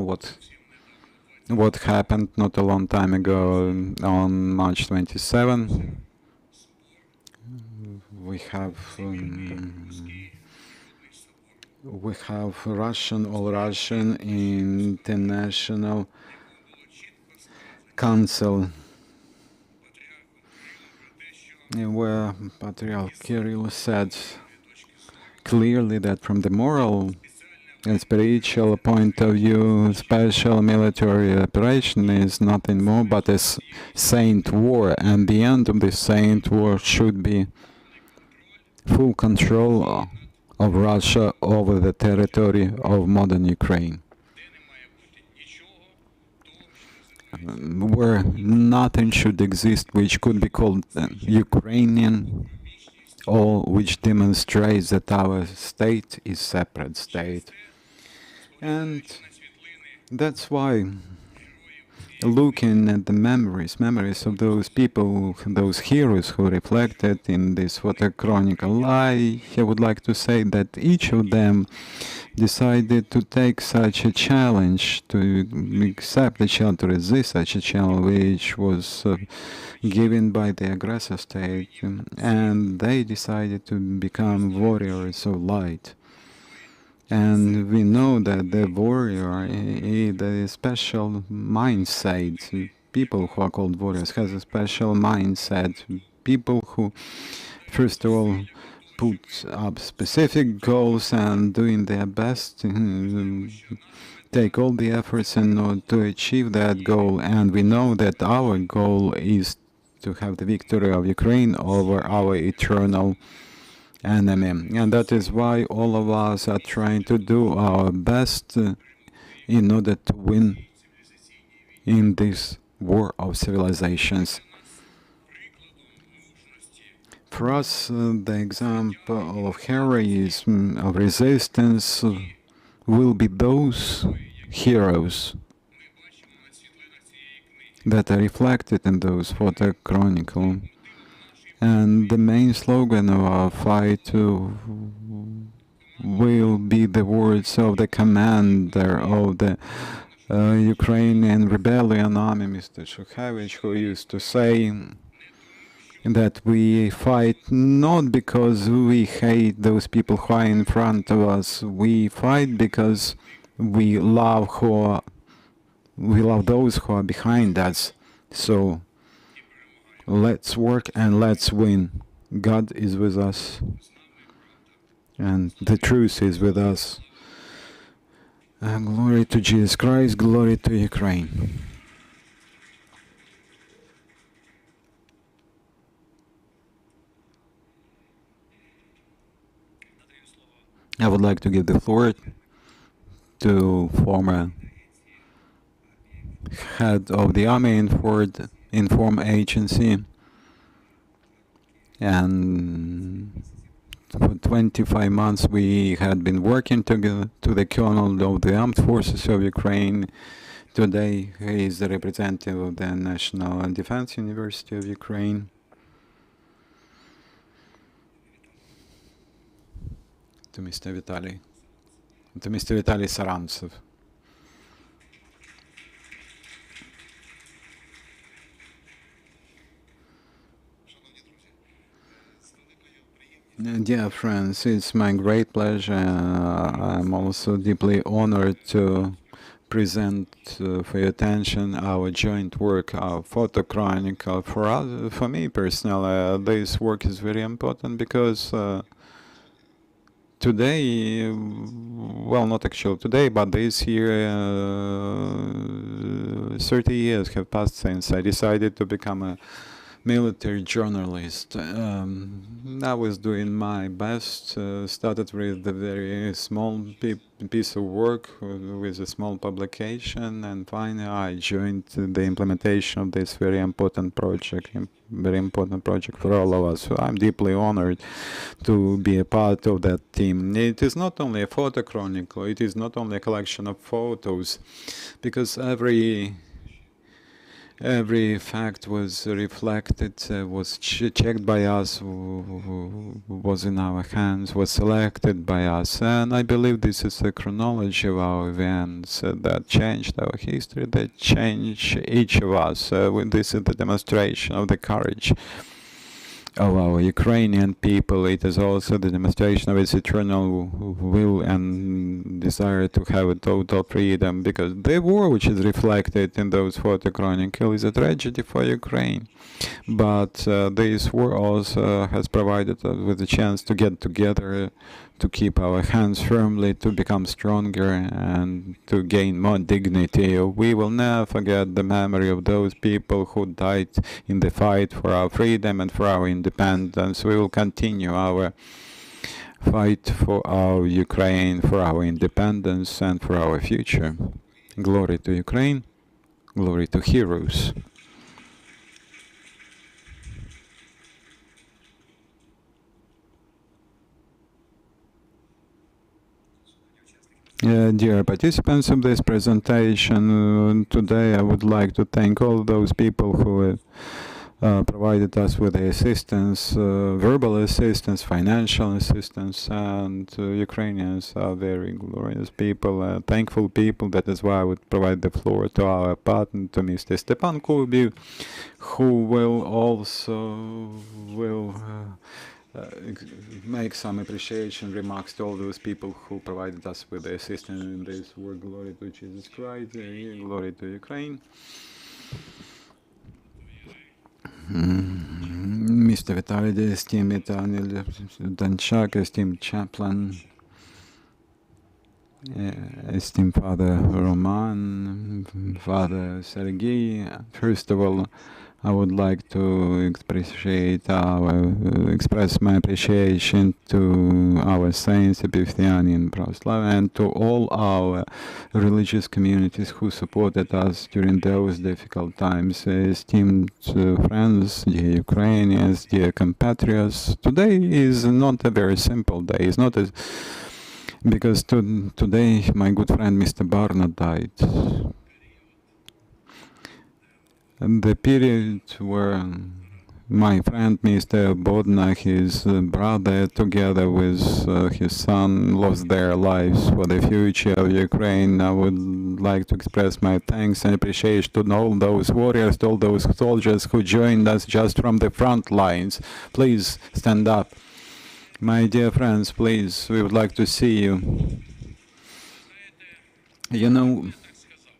what happened not a long time ago on March 27. We have All-Russian International Council, where Patriarch Kirill said clearly that from the moral and spiritual point of view, special military operation is nothing more but a saint war, and the end of this saint war should be full control of Russia over the territory of modern Ukraine, where nothing should exist which could be called Ukrainian, or which demonstrates that our state is separate state. And that's why, looking at the memories of those people, those heroes who reflected in this photo chronicle, I would like to say that each of them decided to take such a challenge, to accept the challenge, to resist such a challenge which was given by the aggressor state, and they decided to become warriors of light. And we know that the warrior is a special mindset. People who are called warriors has a special mindset. People who, first of all, put up specific goals and doing their best to take all the efforts in order to achieve that goal. And we know that our goal is to have the victory of Ukraine over our eternal enemy. And that is why all of us are trying to do our best in order to win in this war of civilizations. For us, the example of heroism, of resistance, will be those heroes that are reflected in those photo chronicle. And the main slogan of our fight will be the words of the commander of the Ukrainian Rebellion Army, Mr. Shukhevich, who used to say that we fight not because we hate those people who are in front of us. We fight because we love those who are behind us. So let's work and let's win. God is with us, and the truth is with us. Glory to Jesus Christ, glory to Ukraine. I would like to give the floor to former head of the Army Inform Agency, and for 25 months we had been working together to the Colonel of the Armed Forces of Ukraine. Today he is the representative of the National Defense University of Ukraine. To Mr. Vitaly Sarantsev. Dear friends, it's my great pleasure. I'm also deeply honored to present for your attention our joint work, our photo chronicle. For me personally, this work is very important because today, well, not actually today, but this year, 30 years have passed since I decided to become a military journalist. I was doing my best, started with a very small piece of work with a small publication, and finally I joined the implementation of this very important project for all of us. So I'm deeply honored to be a part of that team. It is not only a photo chronicle, it is not only a collection of photos, because every fact was reflected, was checked by us, was in our hands, was selected by us. And I believe this is a chronology of our events that changed our history, that changed each of us. This is the demonstration of the courage of our Ukrainian people. It is also the demonstration of its eternal will and desire to have a total freedom, because the war which is reflected in those photo chronicles is a tragedy for Ukraine. But this war also has provided us with a chance to get together, to keep our hands firmly, to become stronger and to gain more dignity. We will never forget the memory of those people who died in the fight for our freedom and for our independence. We will continue our fight for our Ukraine, for our independence and for our future. Glory to Ukraine, glory to heroes. Dear participants of this presentation, today I would like to thank all those people who provided us with assistance, verbal assistance, financial assistance, and Ukrainians are very glorious people, thankful people. That is why I would provide the floor to our partner, to Mr. Stepan Kubiv, who will also make some appreciation remarks to all those people who provided us with the assistance in this work. Glory to Jesus Christ, glory to Ukraine. Mr. Vitaly, the esteemed Vitaly Danchak, esteemed chaplain, esteemed Father Roman, Father Serhii. First of all, I would like to express my appreciation to our saints, Epiphany and Praslav, and to all our religious communities who supported us during those difficult times. Esteemed friends, dear Ukrainians, dear compatriots, today is not a very simple day. It's not because today my good friend Mr. Barna died. The period where my friend Mr. Bodna, his brother, together with his son, lost their lives for the future of Ukraine. I would like to express my thanks and appreciation to all those warriors, to all those soldiers who joined us just from the front lines. Please stand up. My dear friends, please, we would like to see you. You know,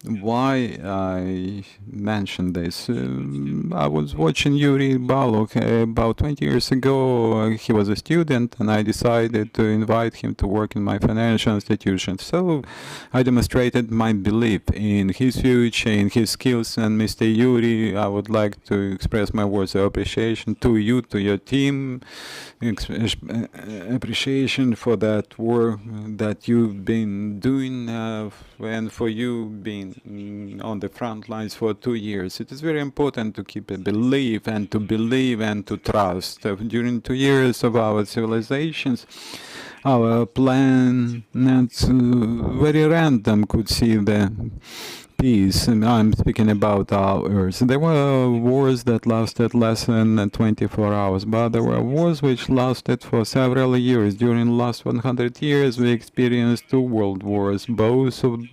Why I mentioned this? I was watching Yuri Balog about 20 years ago. He was a student, and I decided to invite him to work in my financial institution. So I demonstrated my belief in his future, in his skills. And Mr. Yuri, I would like to express my words of appreciation to you, to your team, appreciation for that work that you've been doing, and for you being on the front lines for 2 years. It is very important to keep a belief and to believe and to trust. During 2 years of our civilizations, our planets very random could see the peace, and I'm speaking about our Earth. There were wars that lasted less than 24 hours, but there were wars which lasted for several years. During the last 100 years, we experienced 2 world wars. Both of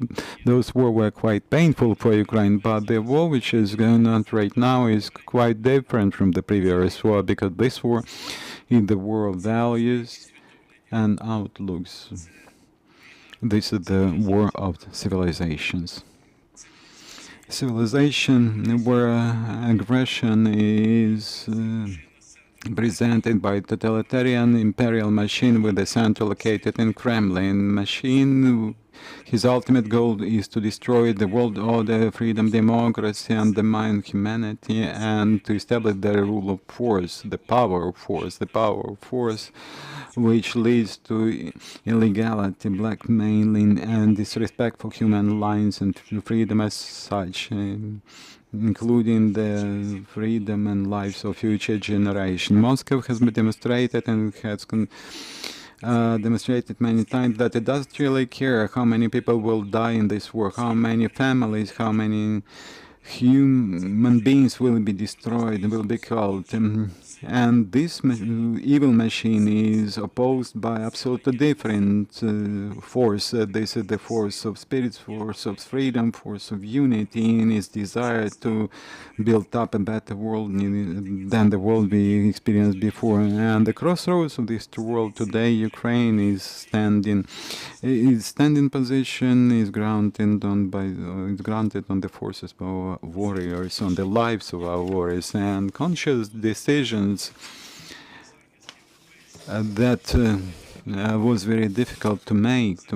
those wars were quite painful for Ukraine, but the war which is going on right now is quite different from the previous war, because this war is the war of values and outlooks. This is the war of civilizations. Civilization where aggression is presented by totalitarian imperial machine with the center located in Kremlin. Machine, his ultimate goal is to destroy the world order, freedom, democracy, undermine humanity, and to establish the rule of force, the power of force, which leads to illegality, blackmailing, and disrespect for human lives and freedom as such, including the freedom and lives of future generation. Moscow has been demonstrated and has demonstrated many times that it doesn't really care how many people will die in this war, how many families, how many human beings will be destroyed, will be killed. And this evil machine is opposed by absolutely different force. This is the force of spirit, force of freedom, force of unity, in its desire to build up a better world than the world we experienced before. And the crossroads of this world today, Ukraine is standing. Its standing position is grounded on the forces of our warriors, on the lives of our warriors, and conscious decisions that was very difficult to make,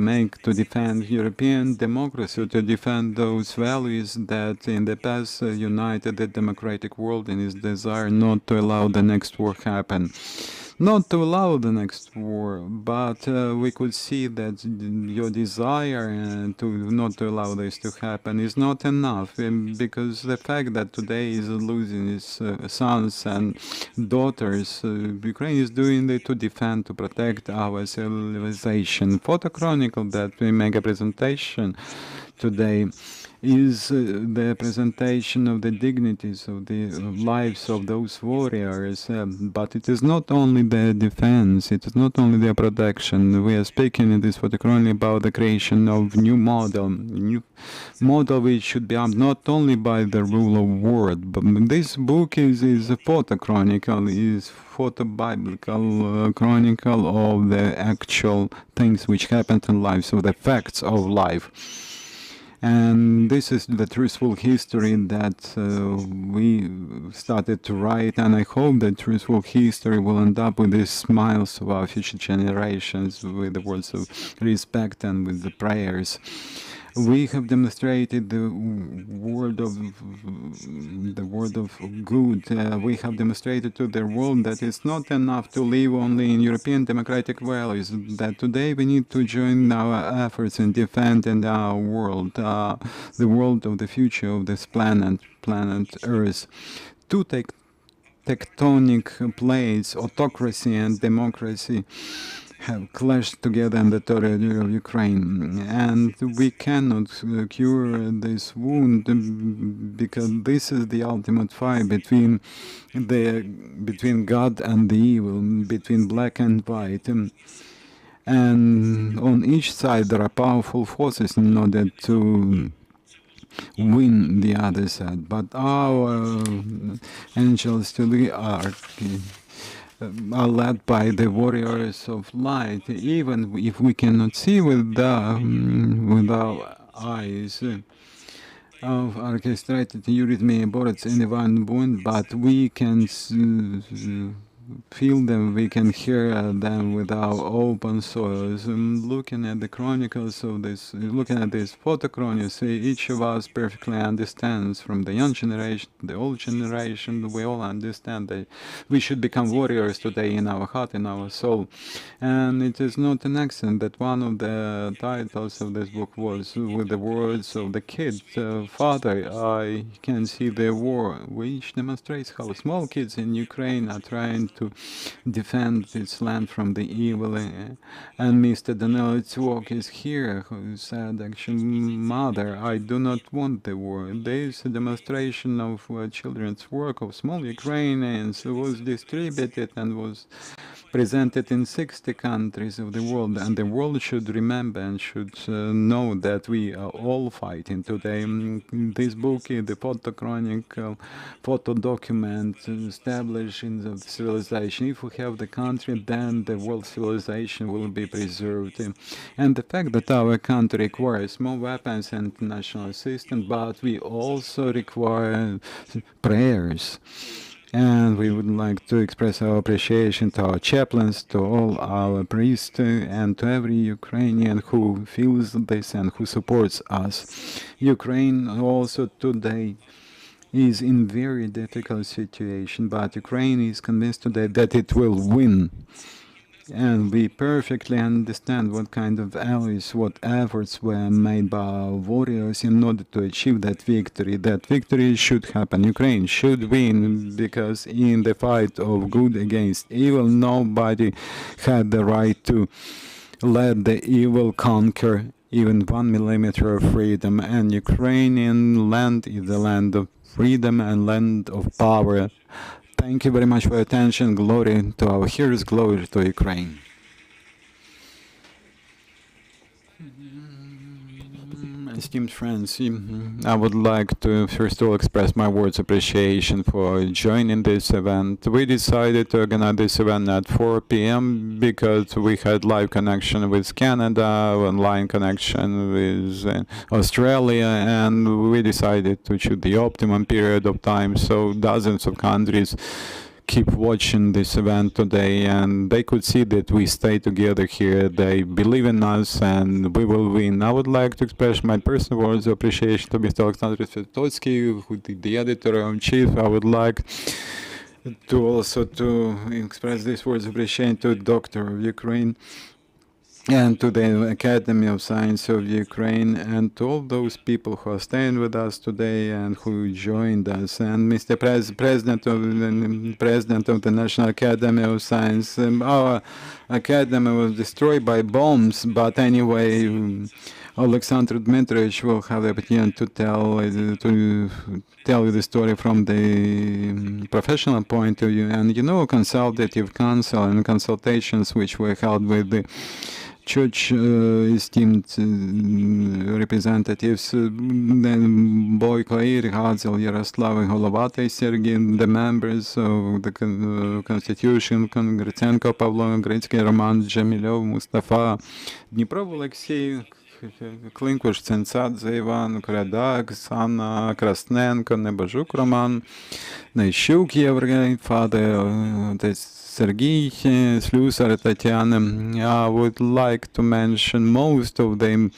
to defend European democracy, to defend those values that in the past united the democratic world in its desire not to allow the next war happen. Not to allow the next war, but we could see that your desire to not to allow this to happen is not enough, because the fact that today is losing its sons and daughters, Ukraine is doing it to defend, to protect our civilization. Photo chronicle that we make a presentation today is the presentation of the dignities of the lives of those warriors, but it is not only the defense, it is not only the protection. We are speaking in this photochronically about the creation of new model which should be armed not only by the rule of word, but this book is a photochronicle, is photo-biblical chronicle of the actual things which happened in life, so the facts of life. And this is the truthful history that we started to write, and I hope that truthful history will end up with the smiles of our future generations, with the words of respect and with the prayers. We have demonstrated the word of good. We have demonstrated to the world that it's not enough to live only in European democratic values, that today we need to join our efforts in defending our world, the world of the future of this planet Earth. Two tectonic plates, autocracy and democracy, have clashed together in the territory of Ukraine, and we cannot cure this wound, because this is the ultimate fight between God and the evil, between black and white. And on each side there are powerful forces in order to win the other side. But our angels to the ark are led by the warriors of light, even if we cannot see with our eyes. of orchestrated eurythmy bullets in one wound, but we can feel them, we can hear them with our open soils. Looking at the chronicles of this, looking at these photochronicles, each of us perfectly understands, from the young generation to the old generation, we all understand that we should become warriors today in our heart, in our soul. And it is not an accident that one of the titles of this book was with the words of the kid, Father, I can see the war, which demonstrates how small kids in Ukraine are trying to defend its land from the evil. And Mr. Danilo Tsvok is here, who said, actually, Mother, I do not want the war. There is a demonstration of children's work of small Ukrainians who was distributed and was presented in 60 countries of the world, and the world should remember and should know that we are all fighting today. This book is the photo chronicle, photo document establishing the civilization. If we have the country, then the world civilization will be preserved. And the fact that our country requires more weapons and international assistance, but we also require prayers. And we would like to express our appreciation to our chaplains, to all our priests, and to every Ukrainian who feels this and who supports us. Ukraine also today is in very difficult situation, but Ukraine is convinced today that it will win. And we perfectly understand what kind of allies, what efforts were made by our warriors in order to achieve that victory. That victory should happen. Ukraine should win, because in the fight of good against evil, nobody had the right to let the evil conquer even 1 millimeter of freedom. And Ukrainian land is the land of freedom and land of power. Thank you very much for your attention. Glory to our heroes, glory to Ukraine. Esteemed friends, I would like to first of all express my words of appreciation for joining this event. We decided to organize this event at 4 p.m. because we had live connection with Canada, online connection with Australia, and we decided to choose the optimum period of time so dozens of countries keep watching this event today, and they could see that we stay together here. They believe in us, and we will win. I would like to express my personal words of appreciation to Mr. Oleksandr Svyatotsky, who is the editor-in-chief. I would like to also express these words of appreciation to Doctor of Ukraine, and to the Academy of Science of Ukraine, and to all those people who are staying with us today and who joined us. And Mr. President of the National Academy of Science, our academy was destroyed by bombs, but anyway, Oleksandr Dmitryevich will have the opportunity to tell you the story from the professional point of view. And consultative council and consultations which were held with the church esteemed representatives, then Boyko Ir, Vasyl, Yaroslav, Golovatyy, Serhii, the members of the Constitution, Hrytsenko, Pavlo Grot, Roman Jamilov, Mustafa, Dniprov, Oleksiy, Klinkush, Tsentsadze, Ivan, Kradak, Sana, Krasnenko, Nebazhuk, Roman, Naishuk, Yevgeny, Father, Serhii, Slusar, Tatiana. I would like to mention most of them,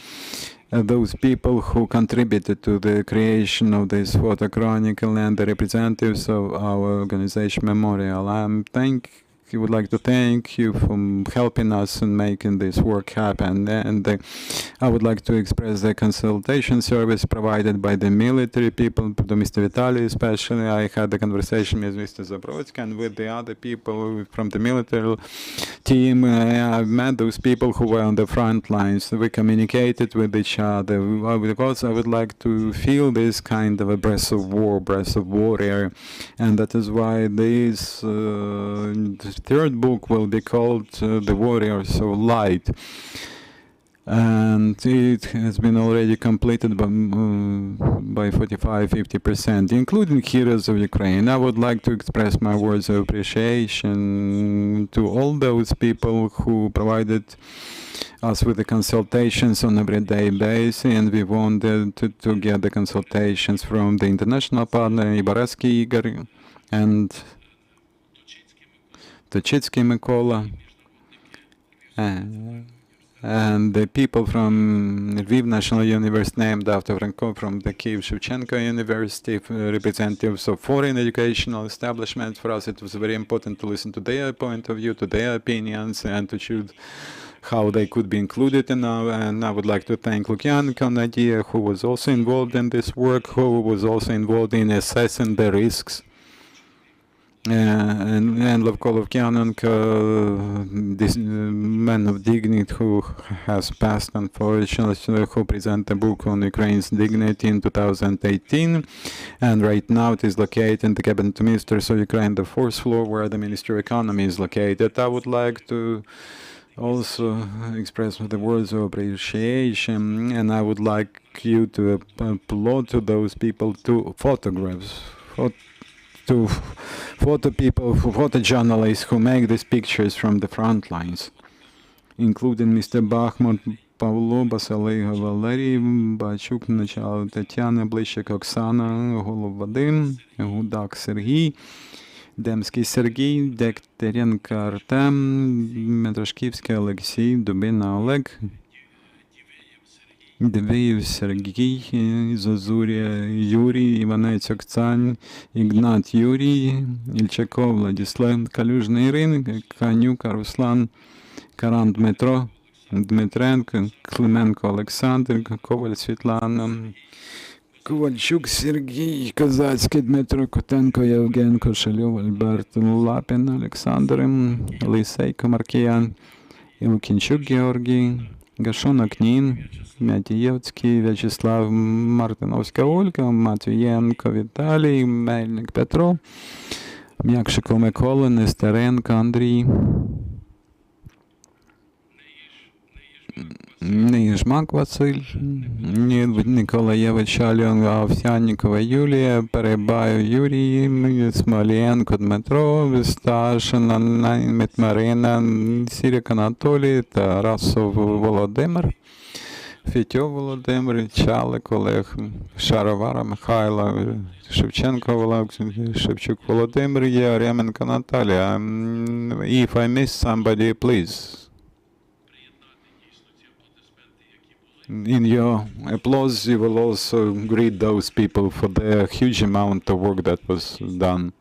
those people who contributed to the creation of this photo chronicle and the representatives of our organization Memorial. I would like to thank you for helping us in making this work happen, and I would like to express the consultation service provided by the military people, to Mr. Vitaly especially. I had a conversation with Mr. Zabrodsky and with the other people from the military team. I've met those people who were on the front lines. We communicated with each other because I would like to feel this kind of a breath of warrior, and that is why this third book will be called The Warriors of Light. and it has been already completed by 45-50%, including heroes of Ukraine. I would like to express my words of appreciation to all those people who provided us with the consultations on everyday basis, and we wanted to get the consultations from the international partner Ibareski Igor and Tochitsky Mykola, and the people from Lviv National University, named after Franco, from the Kiev Shevchenko University, representatives of foreign educational establishments. For us, it was very important to listen to their point of view, to their opinions, and to choose how they could be included in our. And I would like to thank Lukyanenko Nadia, who was also involved in this work, who was also involved in assessing the risks. And Lukyanenko, this man of dignity who has passed, unfortunately, who presented a book on Ukraine's dignity in 2018, and right now it is located in the Cabinet Ministers of Ukraine, the fourth floor, where the Ministry of Economy is located. I would like to also express the words of appreciation, and I would like you to applaud to those people, to photographs, to photojournalists who make these pictures from the front lines, including Mr. Bakhmut, Pavlo, Vasyl Valery, Bachuk, Nachal, Tatiana, Blishik, Oksana, Golovatyy, Gudak Serhii, Demsky Sergei, Dekterenko Artem, Metrashkivsky Alexei, Dubina Oleg, Diveyev Sergei, Zazurya Yuri, Ivanets Oksana, Ignat Yuri, Ilchakov Vladislav, Kalyuzhny Irina, Kanyuk Ruslan, Karan Dmitro, Dmitrenko, Klimenko Alexander, Koval Svetlana, Kovalchuk Sergei, Kazatsky Dmitro, Kotenko Yevgen, Koshelov, Albert Lapin, Alexander, Lyseiko Markian, Ilkinchuk Georgi, Gashonok Nin, Matviychuk, Vyacheslav, Martinovska Olga, Matviyenko Vitaly, Melnik Petro, Myakshiko Mykola, Nesterenko Andriy, Nijmak Vasyl, Nikolaevich Alyona, Ovsyannikova Yulia, Perebayev Yuri, Smolenko Dmitro, Vistashin, Mitmarina, Sirik Anatoly, Tarasov Volodymyr, Fityo Volodymyr, Chalik Oleg, Sharovara Mikhailo, Shevchenko Oleksandr, Shevchuk Volodymyr, Yaremenko Natalia. If I miss somebody, please. In your applause, you will also greet those people for the huge amount of work that was done.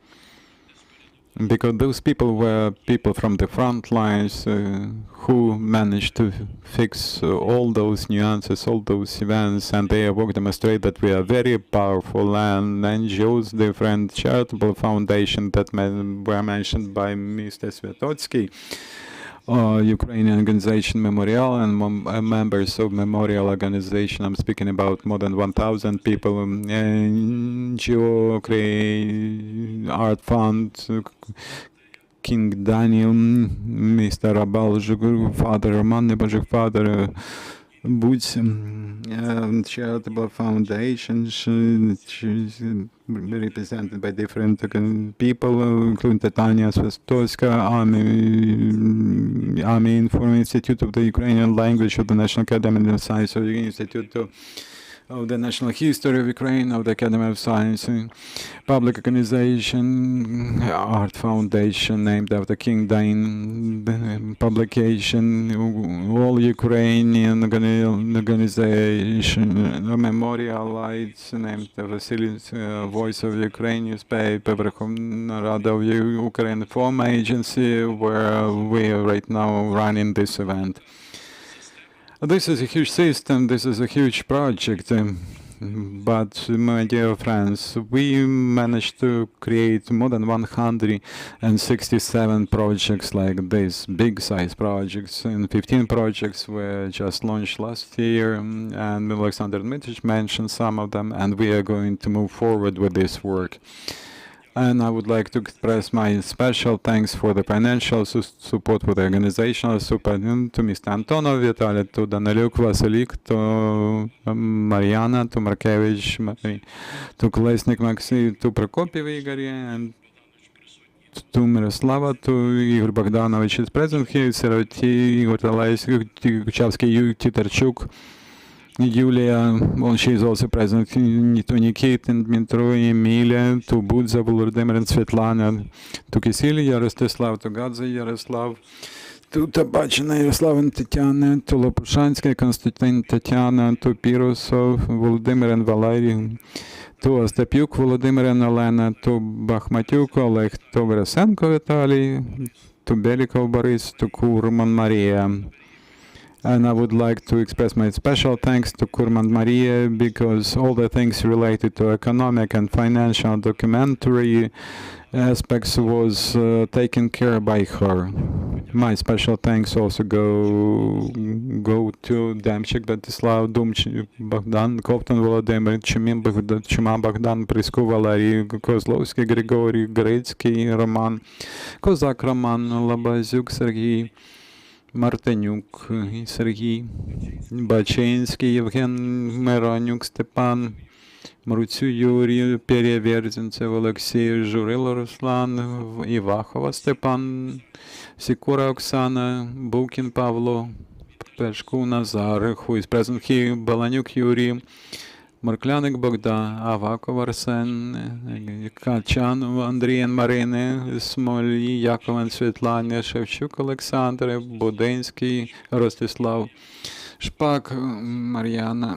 Because those people were people from the front lines who managed to fix all those nuances, all those events, and their work demonstrate that we are very powerful, and NGOs, different charitable foundations that were mentioned by Mr. Svyatotsky, Ukrainian Organization Memorial, and members of Memorial Organization. I'm speaking about more than 1,000 people. NGO, Art Fund, King Daniel, Mr. Rabalzhuk, Father Roman Nebazhuk, Father Boots, charitable foundations represented by different people, including Tanya Svastowska, Army Inform Institute of the Ukrainian Language of the National Academy of Science, of the Institute of the National History of Ukraine, of the Academy of Science, public organization, Art Foundation, named after King Dain, publication, All-Ukrainian organization, Memorial Lights, named after Vasyl Voice of Ukraine newspaper, Verkhovna Rada of Ukraine Form Agency, where we are right now running this event. This is a huge system, this is a huge project, but my dear friends, we managed to create more than 167 projects like this, big size projects, and 15 projects were just launched last year, and Oleksandr Matviychuk mentioned some of them, and we are going to move forward with this work. And I would like to express my special thanks for the financial support, for the organizational support to Mr. Antonov, Vitaly, to Daniluk, Vasylik, to Mariana, to Markevich, to Kolesnik Maxim, to Prokopiev Igor, and to Miroslava, to Igor Bogdanovich is present here, Serhii, Igor Talaisky, Kuchavsky, Titarchuk, Yulia, well, she is also present, to Nikit and Dmitro, Emilia, to Budza, Volodymyr and Svetlana, to Kisili, Yaroslav, to Gadze, Yaroslav, to Tabachina, Yaroslav and Tatiana, to Lopushansky, Konstantin, Tatiana, to Pirosov, Volodymyr and Valery, to Ostapyuk, Volodymyr and Elena, to Bakhmatyuk, Oleg, to Hrytsenko, Vitaly, to Belikov, Boris, to Kurman, Maria. And I would like to express my special thanks to Kurman Maria, because all the things related to economic and financial documentary aspects was taken care by her. My special thanks also go to Demchik, Batislav, Dumchik, Bogdan, Kovtan, Volodymyr, Chima, Bogdan, Prisku, Valery, Kozlovsky, Grigory, Gretsky, Roman, Kozak, Roman, Labazyuk, Serhii, Martynuk, Serhii, Bachinsky, Evgen, Meronyuk, Stepan, Marutsu, Yuri, Pereverzintsev, Alexei, Zhuril, Ruslan, Ivachova, Stepan, Sikora, Oksana, Bukin, Pavlo, Peshku, Nazar, who is present here, Balanyuk, Yuri, Marklanik, Bogdan, Avakov, Arsen, Kachan, Andrei and Marine, Smolyi, Yakov and Svetlana, Shevchuk, Alexander, Budensky, Rostislav, Шпак, Мар'яна,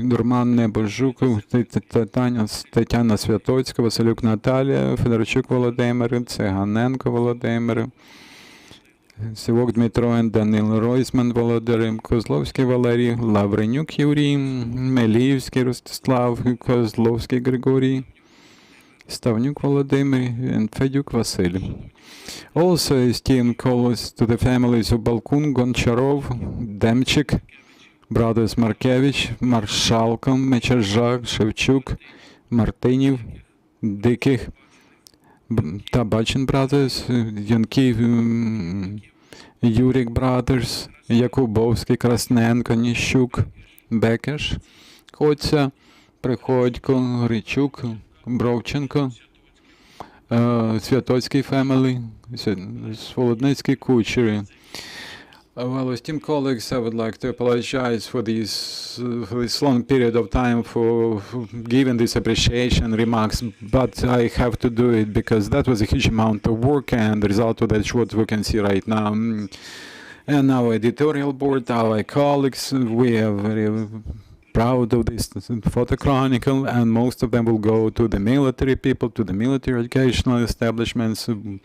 Дурман Небожук, Тетяна Святоцька, Василюк Наталія, Федорчук Володимир, Циганенко Володимир, Сивок Дмитро, Данил Ройсман Володимир, Козловський Валерій, Лавренюк Юрій, Меліївський Ростислав, Козловський Григорій, Ставнюк Volodymyr, and Feduk Vasyl. Also, esteemed calls to the families of Balkun, Goncharov, Demchik, brothers Markevich, Marshalko, Mechazhak, Shevchuk, Martyniv, Dikich, Tabachin brothers, Yankiv, Yurik brothers, Yakubovsky, Krasnenko, Nishuk, Bekeš, Kotsa, Приходько, Гричук, Бровченко, Svyatotsky family, Svolodnitsky Kuchery. Well, esteemed colleagues, I would like to apologize for this long period of time for giving this appreciation remarks, but I have to do it because that was a huge amount of work, and the result of that is what we can see right now. And our editorial board, our colleagues, we are very proud of this photo chronicle, and most of them will go to the military people, to the military educational establishments. Our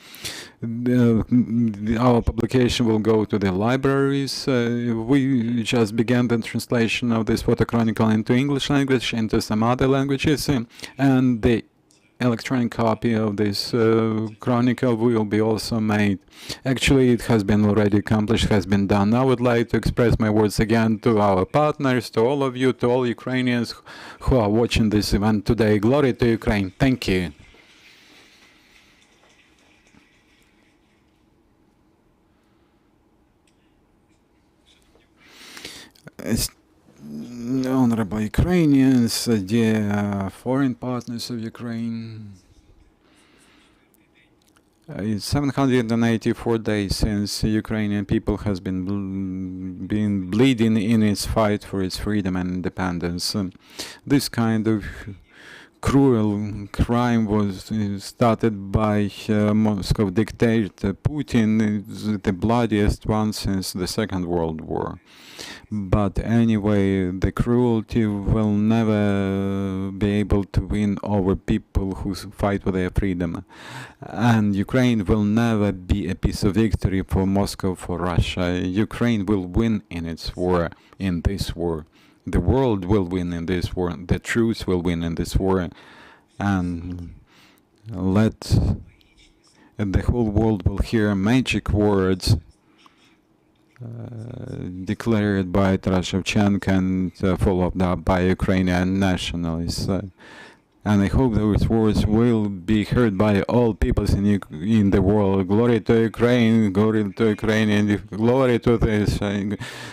publication will go to the libraries. We just began the translation of this photo chronicle into English language, into some other languages, and the electronic copy of this chronicle will be also made. Actually, it has been already accomplished, has been done. I would like to express my words again to our partners, to all of you, to all Ukrainians who are watching this event today. Glory to Ukraine. Thank you. Honorable Ukrainians, dear foreign partners of Ukraine, it's 784 days since the Ukrainian people has been bleeding in its fight for its freedom and independence. This kind of cruel crime was started by Moscow dictator Putin, the bloodiest one since the Second World War. But anyway, the cruelty will never be able to win over people who fight for their freedom. And Ukraine will never be a piece of victory for Moscow, for Russia. Ukraine will win in its war, in this war. The world will win in this war. The truth will win in this war. And let the whole world will hear magic words declared by Taras Shevchenko and followed up by Ukrainian nationalists. And I hope those words will be heard by all peoples in the world. Glory to Ukraine, glory to Ukrainian, glory to this.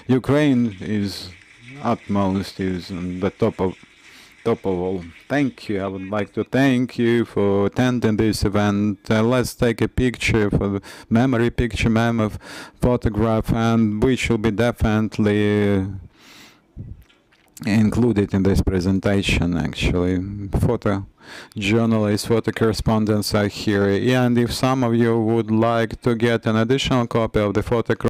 Ukraine is utmost, is on the top of all. Thank you. I would like to thank you for attending this event. Let's take a picture for the memory picture, photograph, and which will be definitely included in this presentation. Actually, photo journalists, photo correspondents are here, and if some of you would like to get an additional copy of the photograph